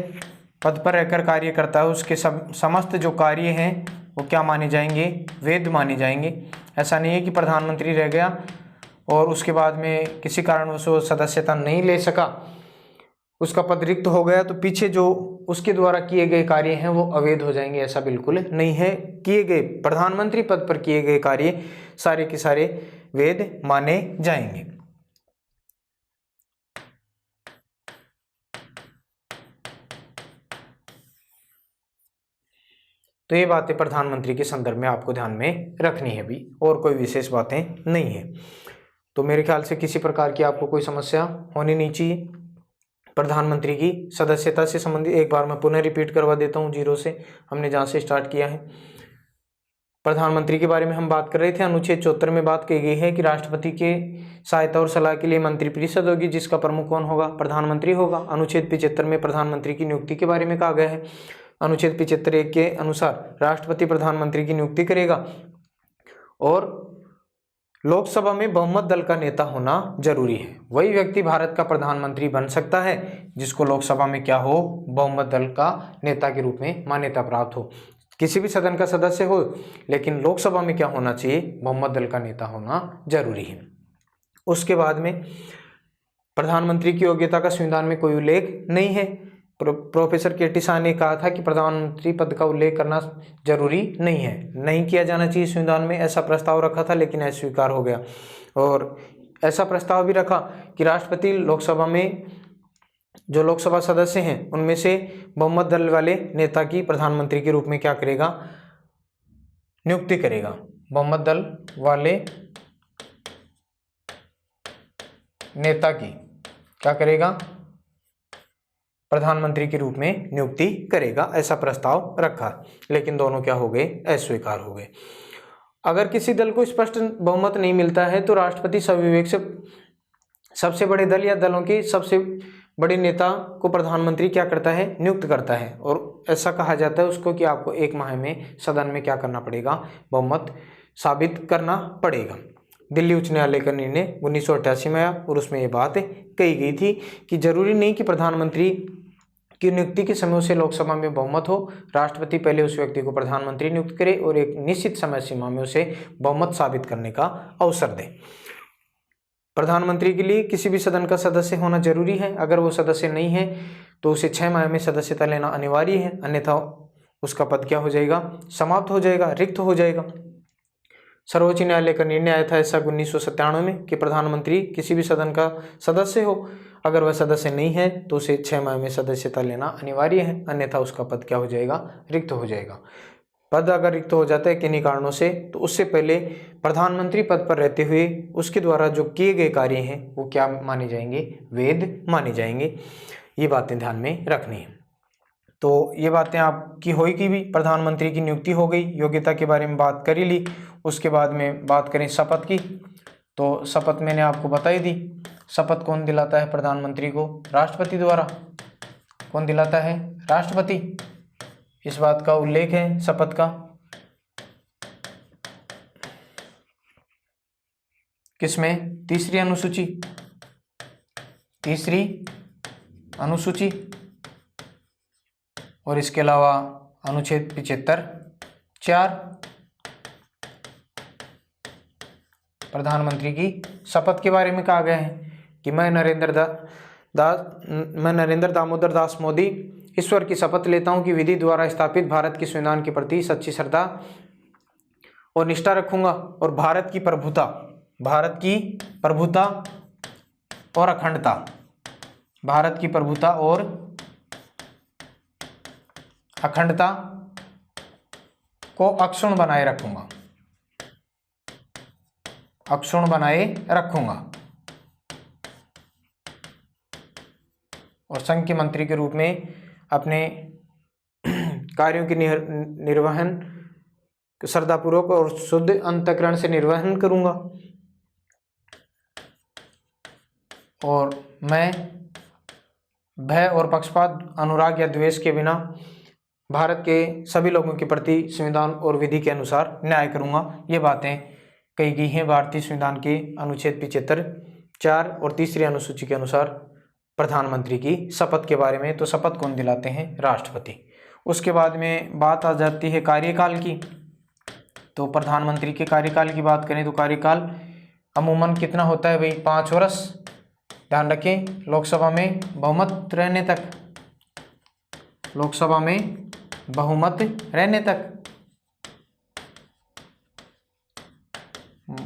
पद पर रहकर कार्य करता है, उसके समस्त जो कार्य हैं वो क्या माने जाएंगे? वैध माने जाएंगे। ऐसा नहीं है कि प्रधानमंत्री रह गया और उसके बाद में किसी कारणवश वो सदस्यता नहीं ले सका, उसका पद रिक्त हो गया तो पीछे जो उसके द्वारा किए गए कार्य हैं वो अवैध हो जाएंगे। ऐसा बिल्कुल नहीं है। किए गए प्रधानमंत्री पद पर किए गए कार्य सारे के सारे वैध माने जाएंगे। तो ये बातें प्रधानमंत्री के संदर्भ में आपको ध्यान में रखनी है भी, और कोई विशेष बातें नहीं है। तो मेरे ख्याल से किसी प्रकार की आपको कोई समस्या होनी नहीं चाहिए। प्रधानमंत्री की सदस्यता से संबंधित एक बार मैं पुनः रिपीट करवा देता हूँ, जीरो से हमने जहाँ से स्टार्ट किया है। प्रधानमंत्री के बारे में हम बात कर रहे थे। अनुच्छेद 74 में बात कही गई है कि राष्ट्रपति के सहायता और सलाह के लिए मंत्रिपरिषद होगी, जिसका प्रमुख कौन होगा? प्रधानमंत्री होगा। अनुच्छेद 75 में प्रधानमंत्री की नियुक्ति के बारे में कहा गया है। अनुच्छेद 75(1) के अनुसार राष्ट्रपति प्रधानमंत्री की नियुक्ति करेगा और लोकसभा में बहुमत दल का नेता होना जरूरी है। वही व्यक्ति भारत का प्रधानमंत्री बन सकता है जिसको लोकसभा में क्या हो? बहुमत दल का नेता के रूप में मान्यता प्राप्त हो। किसी भी सदन का सदस्य हो, लेकिन लोकसभा में क्या होना चाहिए? बहुमत दल का नेता होना जरूरी है। उसके बाद में प्रधानमंत्री की योग्यता का संविधान में कोई उल्लेख नहीं है। प्रोफेसर के टी शाह ने कहा था कि प्रधानमंत्री पद का उल्लेख करना जरूरी नहीं है, नहीं किया जाना चाहिए संविधान में। ऐसा प्रस्ताव रखा था लेकिन अस्वीकार हो गया। और ऐसा प्रस्ताव भी रखा कि राष्ट्रपति लोकसभा में जो लोकसभा सदस्य हैं उनमें से बहुमत दल वाले नेता की प्रधानमंत्री के रूप में क्या करेगा? नियुक्ति करेगा। बहुमत दल वाले नेता की क्या करेगा? प्रधानमंत्री के रूप में नियुक्ति करेगा। ऐसा प्रस्ताव रखा, लेकिन दोनों क्या हो गए? अस्वीकार हो गए। अगर किसी दल को स्पष्ट बहुमत नहीं मिलता है तो राष्ट्रपति स्वविवेक से सबसे बड़े दल या दलों के सबसे बड़े नेता को प्रधानमंत्री क्या करता है? नियुक्त करता है। और ऐसा कहा जाता है उसको कि आपको 1 माह में सदन में क्या करना पड़ेगा? बहुमत साबित करना पड़ेगा। दिल्ली उच्च न्यायालय का निर्णय 1988 में आया और उसमें ये बात कही गई थी कि जरूरी नहीं कि प्रधानमंत्री की नियुक्ति के समय से लोकसभा में बहुमत हो। राष्ट्रपति पहले उस व्यक्ति को प्रधानमंत्री नियुक्त करे और एक निश्चित समय सीमा में उसे बहुमत साबित करने का अवसर दे। प्रधानमंत्री के लिए किसी भी सदन का सदस्य होना जरूरी है। अगर वो सदस्य नहीं है तो उसे 6 माह में सदस्यता लेना अनिवार्य है, अन्यथा उसका पद क्या हो जाएगा? समाप्त हो जाएगा, रिक्त हो जाएगा। सर्वोच्च न्यायालय का निर्णय आया था ऐसा 1997 में कि प्रधानमंत्री किसी भी सदन का सदस्य हो, अगर वह सदस्य नहीं है तो उसे 6 माह में सदस्यता लेना अनिवार्य है, अन्यथा उसका पद क्या हो जाएगा? रिक्त हो जाएगा। पद अगर रिक्त हो जाता है किन्हीं कारणों से, तो उससे पहले प्रधानमंत्री पद पर रहते हुए उसके द्वारा जो किए गए कार्य हैं वो क्या माने जाएंगे? वैध माने जाएंगे। ये बातें ध्यान में रखनी है। तो ये बातें आपकी होई की भी, प्रधानमंत्री की नियुक्ति हो गई, योग्यता के बारे में बात कर ही ली। उसके बाद में बात करें शपथ की, तो शपथ मैंने आपको बताई दी। शपथ कौन दिलाता है प्रधानमंत्री को? राष्ट्रपति द्वारा। कौन दिलाता है? राष्ट्रपति। इस बात का उल्लेख है शपथ का किसमें? तीसरी अनुसूची अनुसूची और इसके अलावा अनुच्छेद 75(4) प्रधानमंत्री की शपथ के बारे में कहा गया है कि मैं नरेंद्र दामोदर दास मोदी ईश्वर की शपथ लेता हूं कि विधि द्वारा स्थापित भारत की संविधान के प्रति सच्ची श्रद्धा और निष्ठा रखूंगा और भारत की प्रभुता और अखंडता, भारत की प्रभुता और अखंडता को अक्षुण्ण बनाए रखूंगा और संघ के मंत्री के रूप में अपने कार्यों की निर्वहन श्रद्धापूर्वक और शुद्ध अंतःकरण से निर्वहन करूंगा और मैं भय और पक्षपात, अनुराग या द्वेष के बिना भारत के सभी लोगों के प्रति संविधान और विधि के अनुसार न्याय करूंगा। ये बातें कही गई हैं भारतीय संविधान के अनुच्छेद 75(4) और तीसरी अनुसूची के अनुसार प्रधानमंत्री की शपथ के बारे में। तो शपथ कौन दिलाते हैं? राष्ट्रपति। उसके बाद में बात आ जाती है कार्यकाल की। तो प्रधानमंत्री के कार्यकाल की बात करें तो कार्यकाल अमूमन कितना होता है भाई? 5 वर्ष। ध्यान रखें, लोकसभा में बहुमत रहने तक, लोकसभा में बहुमत रहने तक।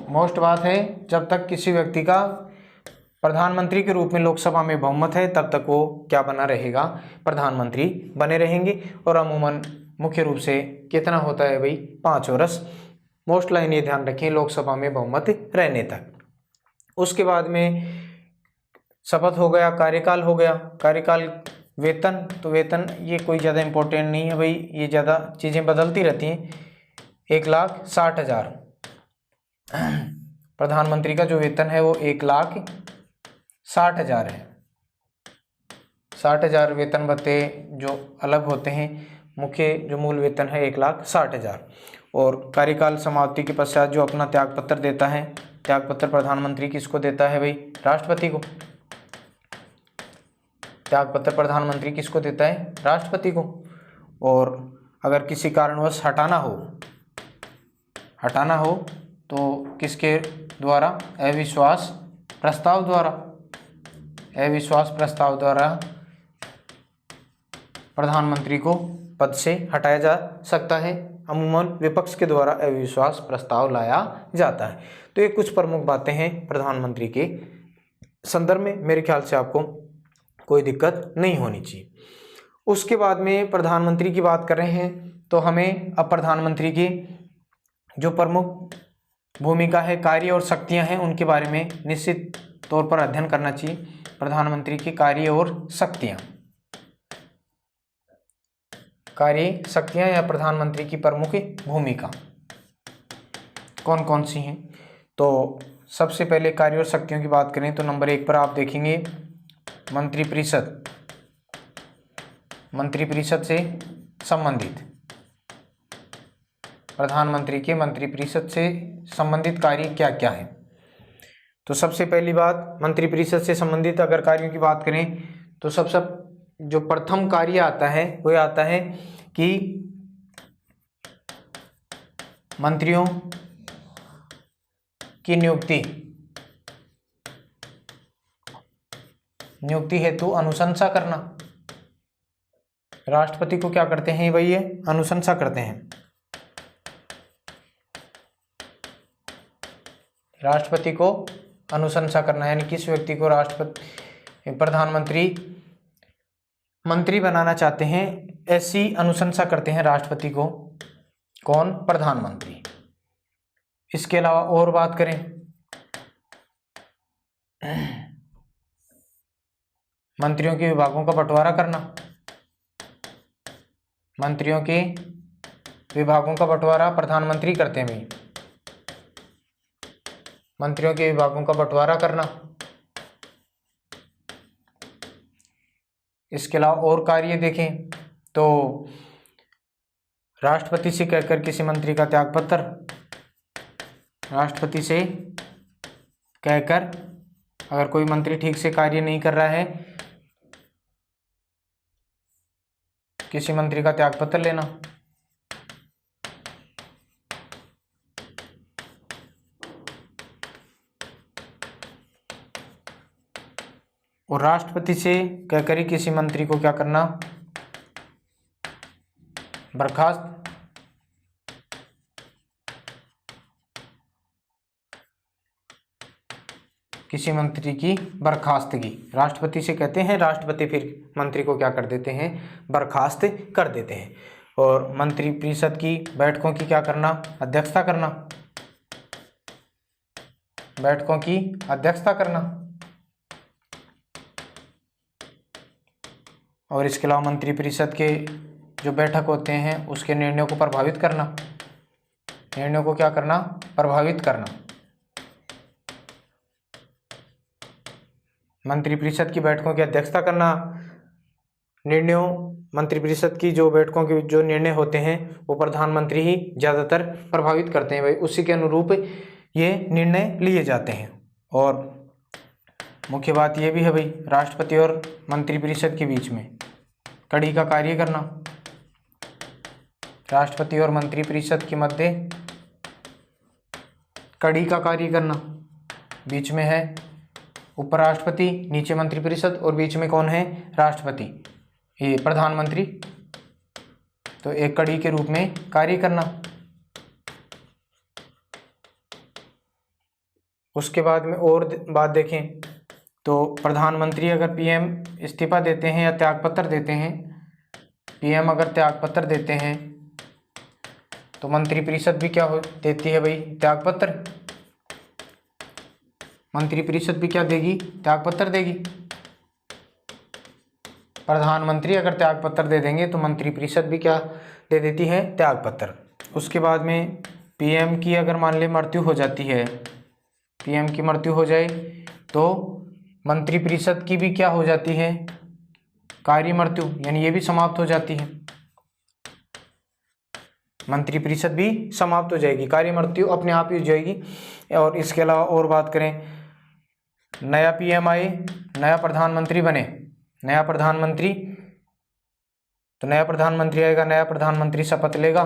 मोस्ट बात है, जब तक किसी व्यक्ति का प्रधानमंत्री के रूप में लोकसभा में बहुमत है तब तक वो क्या बना रहेगा? प्रधानमंत्री बने रहेंगे। और अमूमन मुख्य रूप से कितना होता है भाई? 5 वर्ष। मोस्ट लाइन ये ध्यान रखें, लोकसभा में बहुमत रहने तक। उसके बाद में शपथ हो गया, कार्यकाल हो गया। कार्यकाल, वेतन, तो वेतन ये कोई ज़्यादा इम्पोर्टेंट नहीं है भाई, ये ज़्यादा चीज़ें बदलती रहती हैं। 1,60,000 प्रधानमंत्री का जो वेतन है वो 1,60,000 है। 60,000 वेतन भत्ते जो अलग होते हैं, मुख्य जो मूल वेतन है 1,60,000। और कार्यकाल समाप्ति के पश्चात जो अपना त्यागपत्र देता है, त्यागपत्र प्रधानमंत्री किसको देता है भाई? राष्ट्रपति को। त्यागपत्र प्रधानमंत्री किसको देता है? राष्ट्रपति को। और अगर किसी कारणवश हटाना हो तो किसके द्वारा? अविश्वास प्रस्ताव द्वारा प्रधानमंत्री को पद से हटाया जा सकता है। अमूमन विपक्ष के द्वारा अविश्वास प्रस्ताव लाया जाता है। तो ये कुछ प्रमुख बातें हैं प्रधानमंत्री के संदर्भ में। मेरे ख्याल से आपको कोई दिक्कत नहीं होनी चाहिए। उसके बाद में प्रधानमंत्री की बात कर रहे हैं तो हमें अब प्रधानमंत्री की जो प्रमुख भूमिका है, कार्य और शक्तियां हैं, उनके बारे में निश्चित तौर पर अध्ययन करना चाहिए। प्रधानमंत्री की कार्य और शक्तियां या प्रधानमंत्री की प्रमुख भूमिका कौन कौन सी हैं? तो सबसे पहले कार्य और शक्तियों की बात करें तो नंबर 1 पर आप देखेंगे मंत्रिपरिषद से संबंधित, प्रधानमंत्री के मंत्रिपरिषद से संबंधित कार्य क्या क्या है। तो सबसे पहली बात, मंत्रिपरिषद से संबंधित अगर कार्यों की बात करें तो सबसे जो प्रथम कार्य आता है वो आता है कि मंत्रियों की नियुक्ति हेतु अनुशंसा करना। राष्ट्रपति को क्या करते हैं भाई? ये अनुशंसा करते हैं। राष्ट्रपति को अनुशंसा करना यानी किस व्यक्ति को प्रधानमंत्री मंत्री बनाना चाहते हैं, ऐसी अनुशंसा करते हैं राष्ट्रपति को। कौन? प्रधानमंत्री। इसके अलावा और बात करें, मंत्रियों के विभागों का बंटवारा करना। मंत्रियों के विभागों का बंटवारा प्रधानमंत्री करते हैं भाई। मंत्रियों के विभागों का बंटवारा करना। इसके अलावा और कार्य देखें तो राष्ट्रपति से कहकर किसी मंत्री का त्यागपत्र, राष्ट्रपति से कहकर अगर कोई मंत्री ठीक से कार्य नहीं कर रहा है किसी मंत्री का त्यागपत्र लेना। और राष्ट्रपति से कहकर ही किसी मंत्री को क्या करना, बर्खास्त किसी मंत्री की बर्खास्तगी। राष्ट्रपति से कहते हैं, राष्ट्रपति फिर मंत्री को क्या कर देते हैं, बर्खास्त कर देते हैं। और मंत्रिपरिषद की बैठकों की क्या करना, अध्यक्षता करना, बैठकों की अध्यक्षता करना। और इसके अलावा मंत्रिपरिषद के जो बैठक होते हैं उसके निर्णयों को प्रभावित करना, निर्णयों को क्या करना, प्रभावित करना। मंत्रिपरिषद की बैठकों की अध्यक्षता करना, निर्णयों, मंत्रिपरिषद की जो बैठकों के जो निर्णय होते हैं वो प्रधानमंत्री ही ज़्यादातर प्रभावित करते हैं भाई, उसी के अनुरूप ये निर्णय लिए जाते हैं। और मुख्य बात ये भी है भाई, राष्ट्रपति और मंत्रिपरिषद के बीच में कड़ी का कार्य करना। राष्ट्रपति और मंत्रिपरिषद के मध्य कड़ी का कार्य करना। बीच में है उपराष्ट्रपति, नीचे मंत्रिपरिषद और बीच में कौन है, राष्ट्रपति, ये प्रधानमंत्री। तो एक कड़ी के रूप में कार्य करना। उसके बाद में और बात देखें तो प्रधानमंत्री अगर पीएम इस्तीफा देते हैं या त्यागपत्र देते हैं, पीएम अगर त्यागपत्र देते हैं तो मंत्रिपरिषद भी क्या हो देती है भाई, त्यागपत्र। मंत्रिपरिषद भी क्या देगी, त्यागपत्र देगी। प्रधानमंत्री अगर त्यागपत्र दे देंगे तो मंत्रिपरिषद भी क्या दे देती है, त्यागपत्र। उसके बाद में पीएम की अगर मान ले मृत्यु हो जाती है, पीएम की मृत्यु हो जाए तो मंत्रिपरिषद की भी क्या हो जाती है, कार्य मृत्यु, यानी ये भी समाप्त हो जाती है। मंत्रिपरिषद भी समाप्त हो जाएगी, कार्य मृत्यु अपने आप ही हो जाएगी। और इसके अलावा और बात करें, नया पीएम आए, नया प्रधानमंत्री बने, नया प्रधानमंत्री, तो नया प्रधानमंत्री आएगा, नया प्रधानमंत्री शपथ लेगा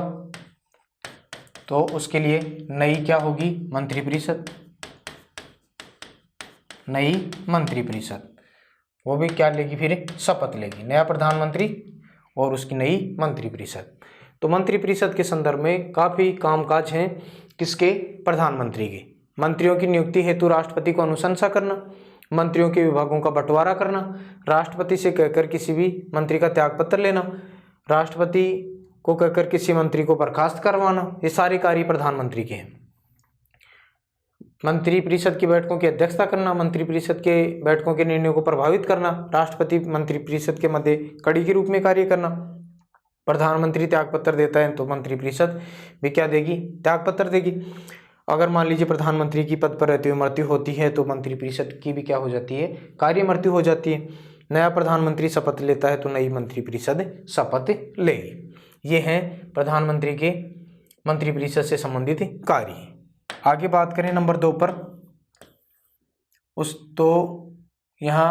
तो उसके लिए नई क्या होगी, मंत्रिपरिषद, नई मंत्रिपरिषद, वो भी क्या लेगी, फिर शपथ लेगी, नया प्रधानमंत्री और उसकी नई मंत्रिपरिषद। तो मंत्रिपरिषद के संदर्भ में काफ़ी कामकाज हैं किसके, प्रधानमंत्री के। मंत्रियों की नियुक्ति हेतु राष्ट्रपति को अनुशंसा करना, मंत्रियों के विभागों का बंटवारा करना, राष्ट्रपति से कहकर किसी भी मंत्री का त्यागपत्र लेना, राष्ट्रपति को कहकर किसी मंत्री को बर्खास्त करवाना, ये सारे कार्य प्रधानमंत्री के हैं। मंत्रिपरिषद की बैठकों की अध्यक्षता करना, मंत्रिपरिषद के बैठकों के निर्णयों को प्रभावित करना, राष्ट्रपति मंत्रिपरिषद के मध्य कड़ी के रूप में कार्य करना। प्रधानमंत्री त्यागपत्र देता है तो मंत्रिपरिषद भी क्या देगी, त्यागपत्र देगी। अगर मान लीजिए प्रधानमंत्री की पद पर रहते हुए मृत्यु होती है तो मंत्रिपरिषद की भी क्या हो जाती है, कार्य मृत्यु हो जाती है। नया प्रधानमंत्री शपथ लेता है तो नई मंत्रिपरिषद शपथ लेगी। ये हैं प्रधानमंत्री के मंत्रिपरिषद से संबंधित कार्य। आगे बात करें नंबर 2 पर, तो यहाँ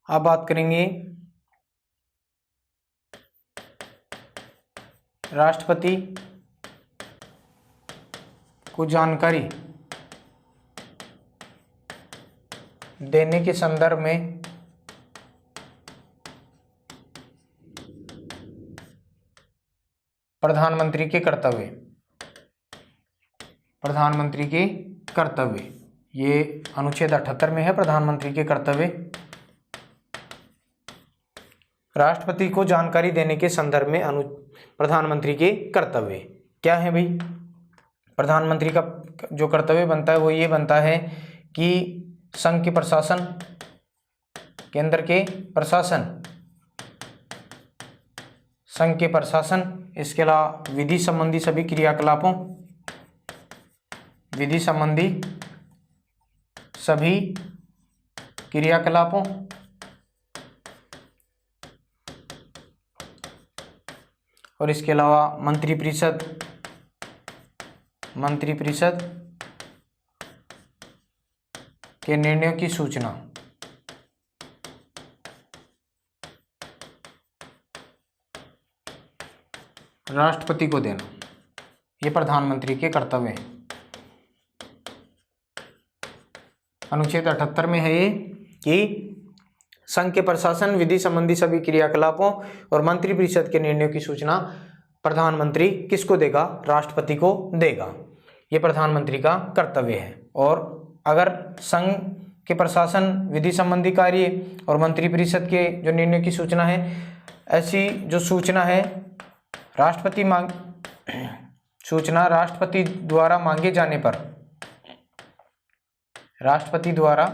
आप बात करेंगे राष्ट्रपति को जानकारी देने के संदर्भ में प्रधानमंत्री के कर्तव्य, प्रधानमंत्री के कर्तव्य, ये अनुच्छेद 78 में है, प्रधानमंत्री के कर्तव्य। राष्ट्रपति को जानकारी देने के संदर्भ में प्रधानमंत्री के कर्तव्य क्या है भाई। प्रधानमंत्री का जो कर्तव्य बनता है वो ये बनता है कि संघ के प्रशासन, केंद्र के प्रशासन, संघ के प्रशासन, इसके अलावा विधि संबंधी सभी क्रियाकलापों, विधि संबंधी सभी क्रियाकलापों और इसके अलावा मंत्रिपरिषद के निर्णयों की सूचना, राष्ट्रपति को देना, ये प्रधानमंत्री के कर्तव्य हैं। अनुच्छेद 78 में है ये कि संघ के प्रशासन, विधि संबंधी सभी क्रियाकलापों और मंत्रिपरिषद के निर्णयों की सूचना प्रधानमंत्री किसको देगा? राष्ट्रपति को देगा। ये प्रधानमंत्री का कर्तव्य है। और अगर संघ के प्रशासन, विधि संबंधी कार्य और मंत्रिपरिषद के जो निर्णय की सूचना है, ऐसी जो सूचना है सूचना राष्ट्रपति द्वारा मांगे जाने पर, राष्ट्रपति द्वारा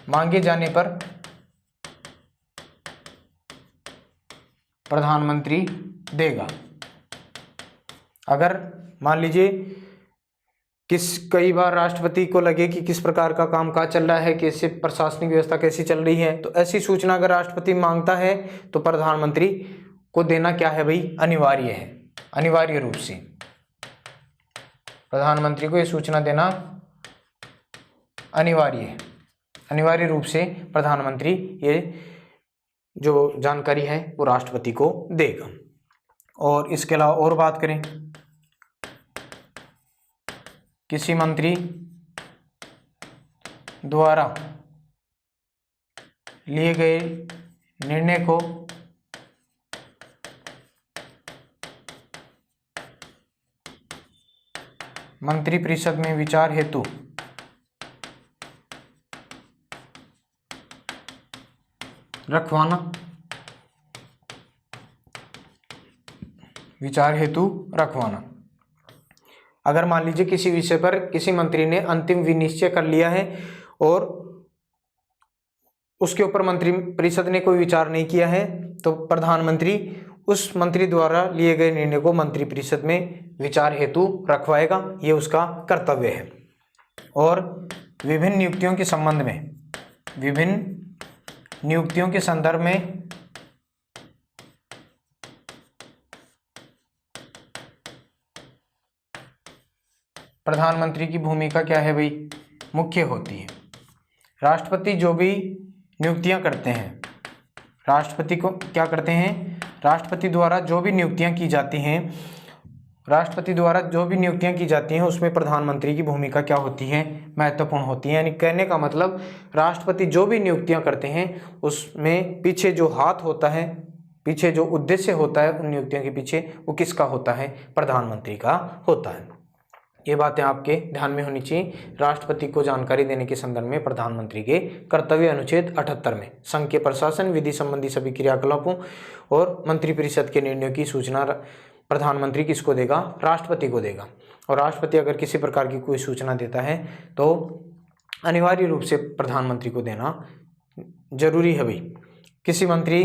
मांगे जाने पर प्रधानमंत्री देगा। अगर मान लीजिए कई बार राष्ट्रपति को लगे कि किस प्रकार का कामकाज चल रहा है, कैसे प्रशासनिक व्यवस्था कैसी चल रही है, तो ऐसी सूचना अगर राष्ट्रपति मांगता है तो प्रधानमंत्री को देना क्या है भाई? अनिवार्य है। अनिवार्य रूप से प्रधानमंत्री को ये सूचना देना अनिवार्य है। अनिवार्य रूप से प्रधानमंत्री ये जो जानकारी है वो राष्ट्रपति को देगा। और इसके अलावा और बात करें, किसी मंत्री द्वारा लिए गए निर्णय को मंत्रिपरिषद में विचार हेतु रखवाना, विचार हेतु रखवाना। अगर मान लीजिए किसी विषय पर किसी मंत्री ने अंतिम विनिश्चय कर लिया है और उसके ऊपर मंत्रिपरिषद ने कोई विचार नहीं किया है, तो प्रधानमंत्री उस मंत्री द्वारा लिए गए निर्णय को मंत्रिपरिषद में विचार हेतु रखवाएगा। ये उसका कर्तव्य है। और विभिन्न नियुक्तियों के संबंध में, विभिन्न नियुक्तियों के संदर्भ में प्रधानमंत्री की भूमिका क्या है भाई? मुख्य होती है। राष्ट्रपति जो भी नियुक्तियां करते हैं, राष्ट्रपति को क्या करते हैं? राष्ट्रपति द्वारा जो भी नियुक्तियां की जाती हैं, राष्ट्रपति द्वारा जो भी नियुक्तियां की जाती हैं उसमें प्रधानमंत्री की भूमिका क्या होती है? महत्वपूर्ण होती है। यानी कहने का मतलब राष्ट्रपति जो भी नियुक्तियां करते हैं उसमें पीछे जो हाथ होता है, पीछे जो उद्देश्य होता है उन नियुक्तियों के पीछे, वो किसका होता है? प्रधानमंत्री का होता है। ये बातें आपके ध्यान में होनी चाहिए। राष्ट्रपति को जानकारी देने के संदर्भ में प्रधानमंत्री के कर्तव्य अनुच्छेद 78 में संघ के प्रशासन, विधि संबंधी सभी क्रियाकलापों और मंत्रिपरिषद के निर्णयों की सूचना प्रधानमंत्री किसको देगा? राष्ट्रपति को देगा। और राष्ट्रपति अगर किसी प्रकार की कोई सूचना देता है तो अनिवार्य रूप से प्रधानमंत्री को देना जरूरी है भाई। किसी मंत्री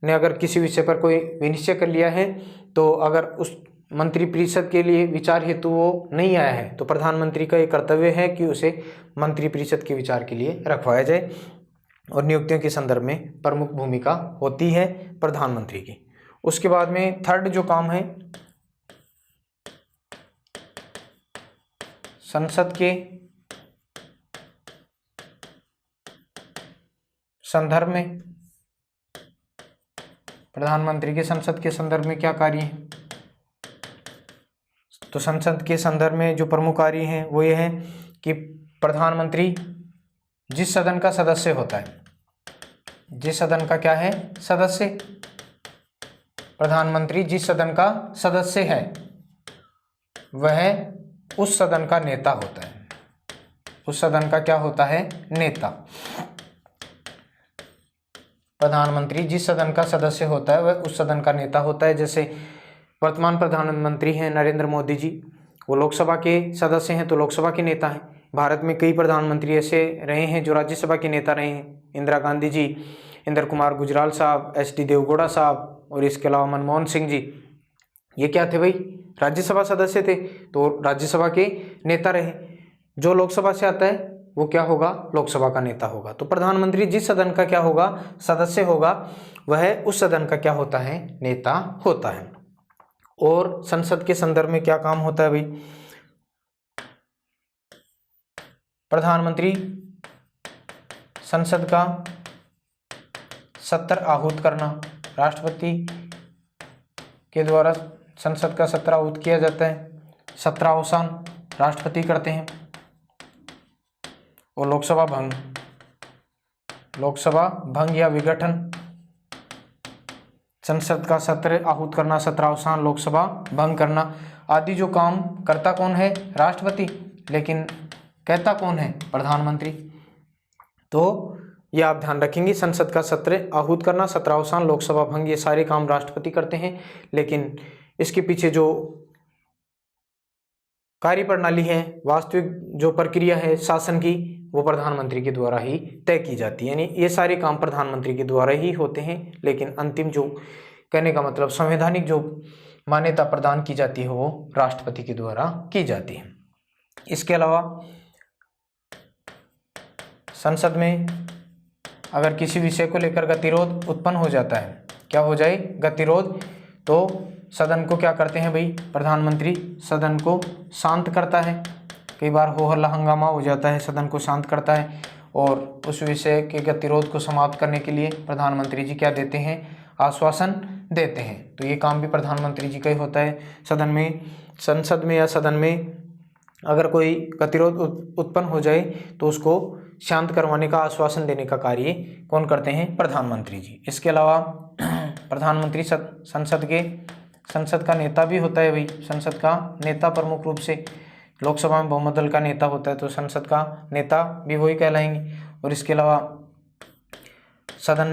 ने अगर किसी विषय पर कोई विनिश्चय कर लिया है तो अगर उस मंत्रिपरिषद के लिए विचार हेतु वो नहीं आया है तो प्रधानमंत्री का ये कर्तव्य है कि उसे मंत्रिपरिषद के विचार के लिए रखवाया जाए। और नियुक्तियों के संदर्भ में प्रमुख भूमिका होती है प्रधानमंत्री की। उसके बाद में थर्ड जो काम है, संसद के संदर्भ में, प्रधानमंत्री के संसद के संदर्भ में क्या कार्य है? तो संसद के संदर्भ में जो प्रमुख कार्य हैं वो ये है कि प्रधानमंत्री जिस सदन का सदस्य होता है, जिस सदन का क्या है? सदस्य, प्रधानमंत्री जिस सदन का सदस्य है वह उस सदन का नेता होता है। उस सदन का क्या होता है? नेता। प्रधानमंत्री जिस सदन का सदस्य होता है वह उस सदन का नेता होता है। जैसे वर्तमान प्रधानमंत्री हैं नरेंद्र मोदी जी, वो लोकसभा के सदस्य हैं तो लोकसभा के नेता हैं। भारत में कई प्रधानमंत्री ऐसे रहे हैं जो राज्यसभा के नेता रहे हैं। इंदिरा गांधी जी, इंद्र कुमार गुजराल साहब, एच.डी. देवगौड़ा साहब और इसके अलावा मनमोहन सिंह जी, ये क्या थे भाई? राज्यसभा सदस्य थे तो राज्यसभा के नेता रहे। जो लोकसभा से आता है वो क्या होगा? लोकसभा का नेता होगा। तो प्रधानमंत्री जिस सदन का क्या होगा? सदस्य होगा, वह उस सदन का क्या होता है? नेता होता है। और संसद के संदर्भ में क्या काम होता है भाई? प्रधानमंत्री संसद का सत्र आहूत करना, राष्ट्रपति के द्वारा संसद का सत्र आहूत किया जाता है। सत्रावसान राष्ट्रपति करते हैं। और लोकसभा भंग या विघटन, संसद का सत्र आहूत करना, सत्रावसान, लोकसभा भंग करना आदि जो काम करता कौन है? राष्ट्रपति, लेकिन कहता कौन है? प्रधानमंत्री। तो ये आप ध्यान रखेंगे, संसद का सत्र आहूत करना, सत्रावसान, लोकसभा भंग, ये सारे काम राष्ट्रपति करते हैं, लेकिन इसके पीछे जो कार्यप्रणाली है, वास्तविक जो प्रक्रिया है शासन की, वो प्रधानमंत्री के द्वारा ही तय की जाती है। यानी ये सारे काम प्रधानमंत्री के द्वारा ही होते हैं, लेकिन अंतिम जो कहने का मतलब संवैधानिक जो मान्यता प्रदान की जाती है वो राष्ट्रपति के द्वारा की जाती है। इसके अलावा संसद में अगर किसी विषय को लेकर गतिरोध उत्पन्न हो जाता है, क्या हो जाए? गतिरोध, तो सदन को क्या करते हैं भाई? प्रधानमंत्री सदन को शांत करता है। कई बार हो हल्ला हंगामा हो जाता है, सदन को शांत करता है, और उस विषय के गतिरोध को समाप्त करने के लिए प्रधानमंत्री जी क्या देते हैं? आश्वासन देते हैं। तो ये काम भी प्रधानमंत्री जी का ही होता है। सदन में, संसद में या सदन में अगर कोई गतिरोध उत्पन्न हो जाए तो उसको शांत करवाने का, आश्वासन देने का कार्य कौन करते हैं? प्रधानमंत्री जी। इसके अलावा प्रधानमंत्री संसद का नेता भी होता है भाई। संसद का नेता प्रमुख रूप से लोकसभा में बहुमत दल का नेता होता है, तो संसद का नेता भी वही कहलाएंगे। और इसके अलावा सदन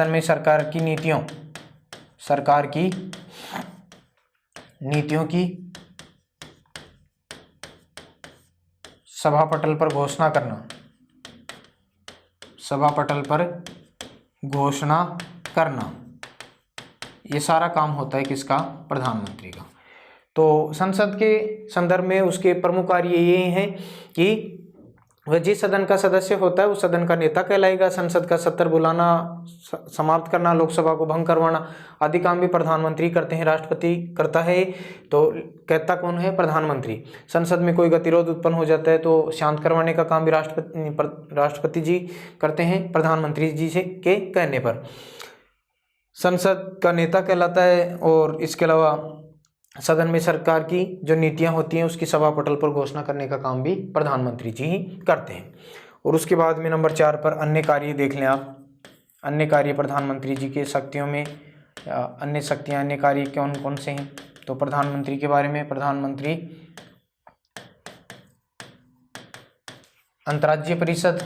में सरकार की नीतियों की सभापटल पर घोषणा करना, ये सारा काम होता है किसका? प्रधानमंत्री का। तो संसद के संदर्भ में उसके प्रमुख कार्य ये हैं कि वह जिस सदन का सदस्य होता है उस सदन का नेता कहलाएगा। संसद का सत्र बुलाना, समाप्त करना, लोकसभा को भंग करवाना आदि काम भी प्रधानमंत्री करते हैं। राष्ट्रपति करता है, तो कहता कौन है? प्रधानमंत्री। संसद में कोई गतिरोध उत्पन्न हो जाता है तो शांत करवाने का काम भी राष्ट्रपति जी करते हैं, प्रधानमंत्री जी से के कहने पर। संसद का नेता कहलाता है। और इसके अलावा सदन में सरकार की जो नीतियां होती हैं उसकी सभा पटल पर घोषणा करने का काम भी प्रधानमंत्री जी ही करते हैं। और उसके बाद में नंबर 4 पर अन्य कार्य देख लें आप। अन्य कार्य प्रधानमंत्री जी के शक्तियों में, अन्य कार्य कौन कौन से हैं? तो प्रधानमंत्री के बारे में, प्रधानमंत्री अंतर्राज्यीय परिषद,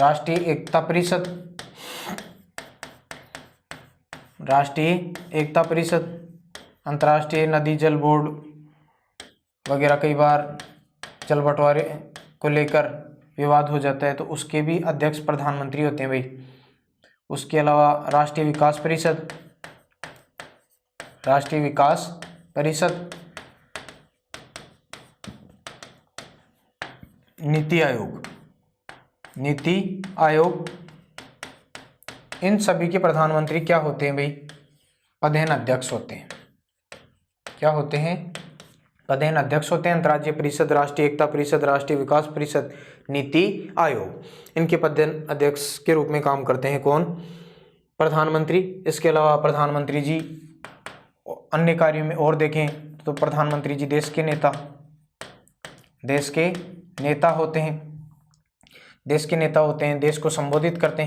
राष्ट्रीय एकता परिषद, अंतर्राष्ट्रीय नदी जल बोर्ड वगैरह, कई बार जल बंटवारे को लेकर विवाद हो जाता है तो उसके भी अध्यक्ष प्रधानमंत्री होते हैं भाई। उसके अलावा राष्ट्रीय विकास परिषद, नीति आयोग, इन सभी के प्रधानमंत्री क्या होते हैं भाई? पदेन अध्यक्ष होते हैं। क्या होते हैं? पदेन अध्यक्ष होते हैं। अंतर्राज्यीय परिषद, राष्ट्रीय एकता परिषद, राष्ट्रीय विकास परिषद, नीति आयोग, इनके पदेन अध्यक्ष के रूप में काम करते हैं कौन? प्रधानमंत्री। इसके अलावा प्रधानमंत्री जी अन्य कार्यों में और देखें तो प्रधानमंत्री जी देश के नेता होते हैं। देश को संबोधित करते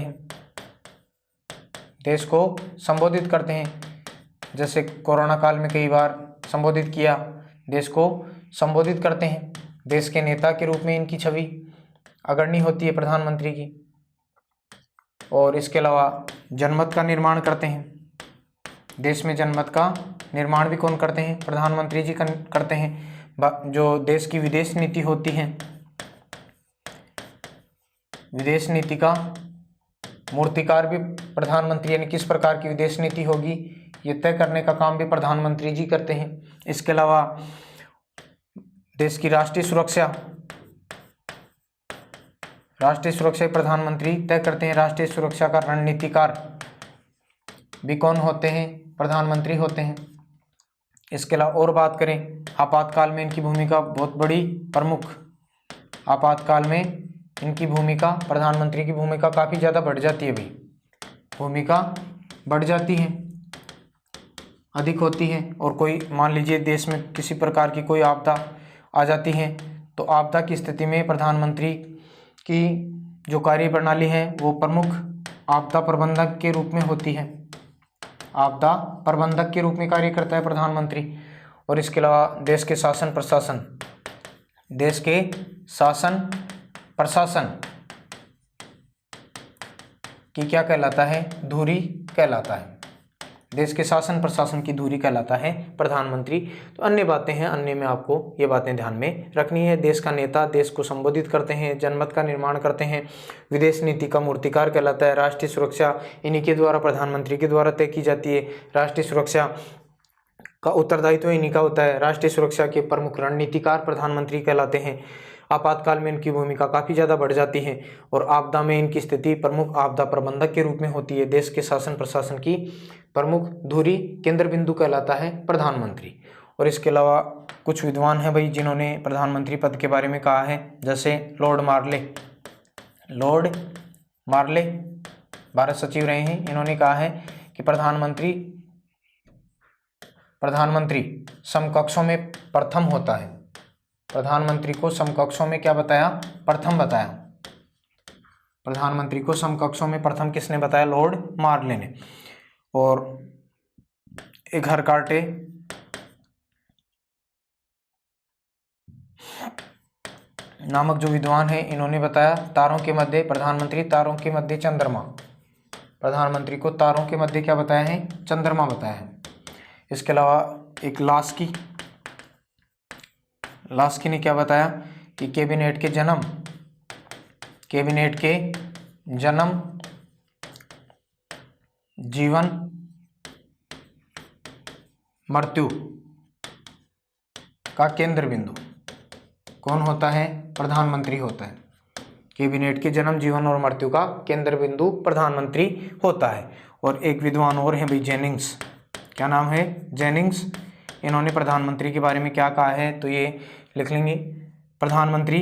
हैं। जैसे कोरोना काल में कई बार संबोधित किया, देश को संबोधित करते हैं। देश के नेता के रूप में इनकी छवि अग्रणी होती है प्रधानमंत्री की। और इसके अलावा जनमत का निर्माण करते हैं। देश में जनमत का निर्माण भी कौन करते हैं? प्रधानमंत्री जी करते हैं। जो देश की विदेश नीति होती है, विदेश नीति का मूर्तिकार भी प्रधानमंत्री, यानी किस प्रकार की विदेश नीति होगी ये तय करने का काम भी प्रधानमंत्री जी करते हैं। इसके अलावा देश की राष्ट्रीय सुरक्षा प्रधानमंत्री तय करते हैं। राष्ट्रीय सुरक्षा का रणनीतिकार भी कौन होते हैं? प्रधानमंत्री होते हैं। इसके अलावा और बात करें आपातकाल में इनकी भूमिका बहुत बड़ी, प्रमुख आपातकाल में इनकी भूमिका, प्रधानमंत्री की भूमिका काफ़ी ज़्यादा बढ़ जाती है भाई, भूमिका बढ़ जाती है, अधिक होती है। और कोई मान लीजिए देश में किसी प्रकार की कोई आपदा आ जाती है तो आपदा की स्थिति में प्रधानमंत्री की जो कार्य प्रणाली है वो प्रमुख आपदा प्रबंधक के रूप में होती है, आपदा प्रबंधक के रूप में कार्य करता है प्रधानमंत्री। और इसके अलावा देश के शासन प्रशासन, देश के शासन प्रशासन की क्या कहलाता है, धुरी कहलाता है, देश के शासन प्रशासन की धुरी कहलाता है प्रधानमंत्री। तो अन्य बातें हैं, अन्य में आपको ये बातें ध्यान में रखनी है। देश का नेता देश को संबोधित करते हैं, जनमत का निर्माण करते हैं, विदेश नीति का मूर्तिकार कहलाता है, राष्ट्रीय सुरक्षा इन्हीं के द्वारा, प्रधानमंत्री के द्वारा तय की जाती है, राष्ट्रीय सुरक्षा का उत्तरदायित्व इन्हीं का होता है, राष्ट्रीय सुरक्षा के प्रमुख रणनीतिकार प्रधानमंत्री कहलाते हैं। आपातकाल में इनकी भूमिका काफ़ी ज़्यादा बढ़ जाती है और आपदा में इनकी स्थिति प्रमुख आपदा प्रबंधक के रूप में होती है। देश के शासन प्रशासन की प्रमुख धुरी केंद्र बिंदु कहलाता है प्रधानमंत्री। और इसके अलावा कुछ विद्वान हैं भाई जिन्होंने प्रधानमंत्री पद के बारे में कहा है, जैसे लॉर्ड मार्ले भारत सचिव रहे हैं, इन्होंने कहा है कि प्रधानमंत्री समकक्षों में प्रथम होता है। प्रधानमंत्री को समकक्षों में क्या बताया, प्रथम बताया। प्रधानमंत्री को समकक्षों में प्रथम किसने बताया, लॉर्ड मार्ले ने। और एक हरकार्टे नामक जो विद्वान है, इन्होंने बताया तारों के मध्य प्रधानमंत्री, तारों के मध्य चंद्रमा, प्रधानमंत्री को तारों के मध्य क्या बताया है, चंद्रमा बताया है। इसके अलावा एक लास्की ने क्या बताया कि कैबिनेट के जन्म जीवन मृत्यु का केंद्र बिंदु कौन होता है, प्रधानमंत्री होता है। कैबिनेट के जन्म जीवन और मृत्यु का केंद्र बिंदु प्रधानमंत्री होता है। और एक विद्वान और हैं भाई, जेनिंग्स, क्या नाम है, जेनिंग्स। इन्होंने प्रधानमंत्री के बारे में क्या कहा है, तो ये लिख लेंगे, प्रधानमंत्री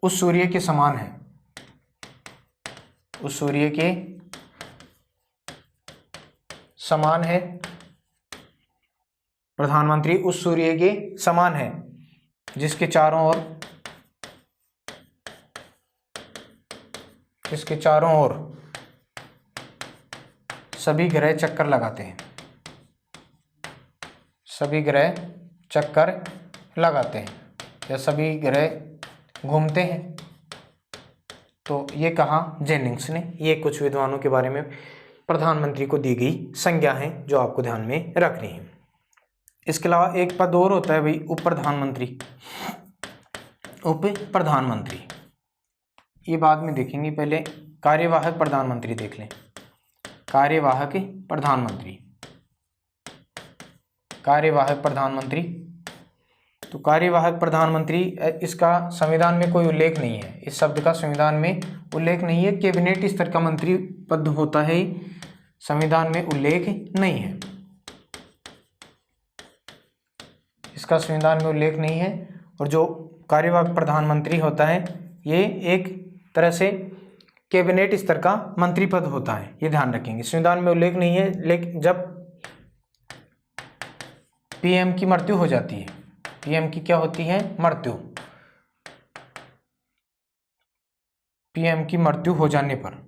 उस सूर्य के समान है, उस सूर्य के समान है, प्रधानमंत्री उस सूर्य के समान है जिसके चारों ओर सभी ग्रह चक्कर लगाते हैं, सभी ग्रह चक्कर लगाते हैं या सभी ग्रह घूमते हैं। तो ये कहा जेनिंग्स ने। ये कुछ विद्वानों के बारे में प्रधानमंत्री को दी गई संज्ञा है जो आपको ध्यान में रखनी है। इसके अलावा एक पद और होता है भाई, उप प्रधानमंत्री। ये बाद में देखेंगे, पहले कार्यवाहक प्रधानमंत्री देख लें। कार्यवाहक प्रधानमंत्री, तो कार्यवाहक प्रधानमंत्री, इसका संविधान में कोई उल्लेख नहीं है, इस शब्द का संविधान में उल्लेख नहीं है। कैबिनेट स्तर का मंत्री पद होता है, संविधान में उल्लेख नहीं है, इसका संविधान में उल्लेख नहीं है। और जो कार्यवाहक प्रधानमंत्री होता है ये एक तरह से कैबिनेट स्तर का मंत्री पद होता है, ये ध्यान रखेंगे। संविधान में उल्लेख नहीं है, लेकिन जब पीएम की मृत्यु हो जाती है, पीएम की क्या होती है, मृत्यु, पीएम की मृत्यु हो जाने पर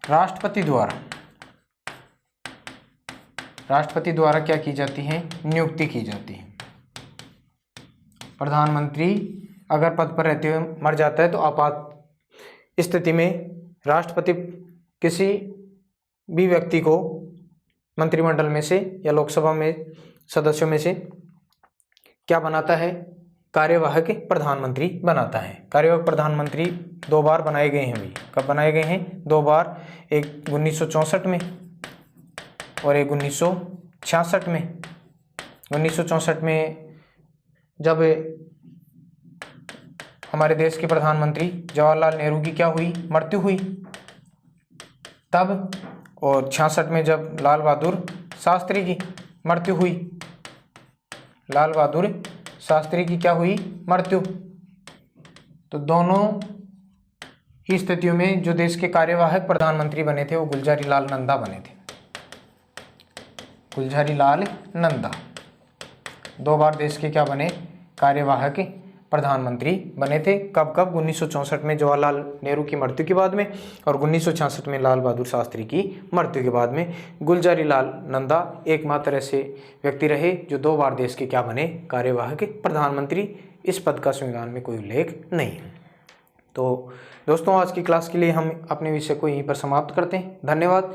राष्ट्रपति द्वारा क्या की जाती है, नियुक्ति की जाती है। प्रधानमंत्री अगर पद पर रहते हुए मर जाता है तो आपात स्थिति में राष्ट्रपति किसी भी व्यक्ति को मंत्रिमंडल में से या लोकसभा में सदस्यों में से क्या बनाता है, कार्यवाहक प्रधानमंत्री बनाता है। कार्यवाहक प्रधानमंत्री 2 बार बनाए गए हैं भाई। कब बनाए गए हैं, 2 बार, एक 1964 में और एक 1966 में। 1964 में जब हमारे देश के प्रधानमंत्री जवाहरलाल नेहरू की क्या हुई, मृत्यु हुई तब, और 66 में जब लाल बहादुर शास्त्री की मृत्यु हुई, लाल बहादुर शास्त्री की क्या हुई, मृत्यु। तो दोनों ही स्थितियों में जो देश के कार्यवाहक प्रधानमंत्री बने थे वो गुलजारी लाल नंदा बने थे, गुलजारी लाल नंदा। 2 बार देश के क्या बने, कार्यवाहक प्रधानमंत्री बने थे। कब कब, 1964 में जवाहरलाल नेहरू की मृत्यु के बाद में, और 1966 में लाल बहादुर शास्त्री की मृत्यु के बाद में। गुलजारी लाल नंदा एकमात्र ऐसे व्यक्ति रहे जो 2 बार देश के क्या बने, कार्यवाहक प्रधानमंत्री। इस पद का संविधान में कोई उल्लेख नहीं है। तो दोस्तों आज की क्लास के लिए हम अपने विषय को यहीं पर समाप्त करते हैं। धन्यवाद।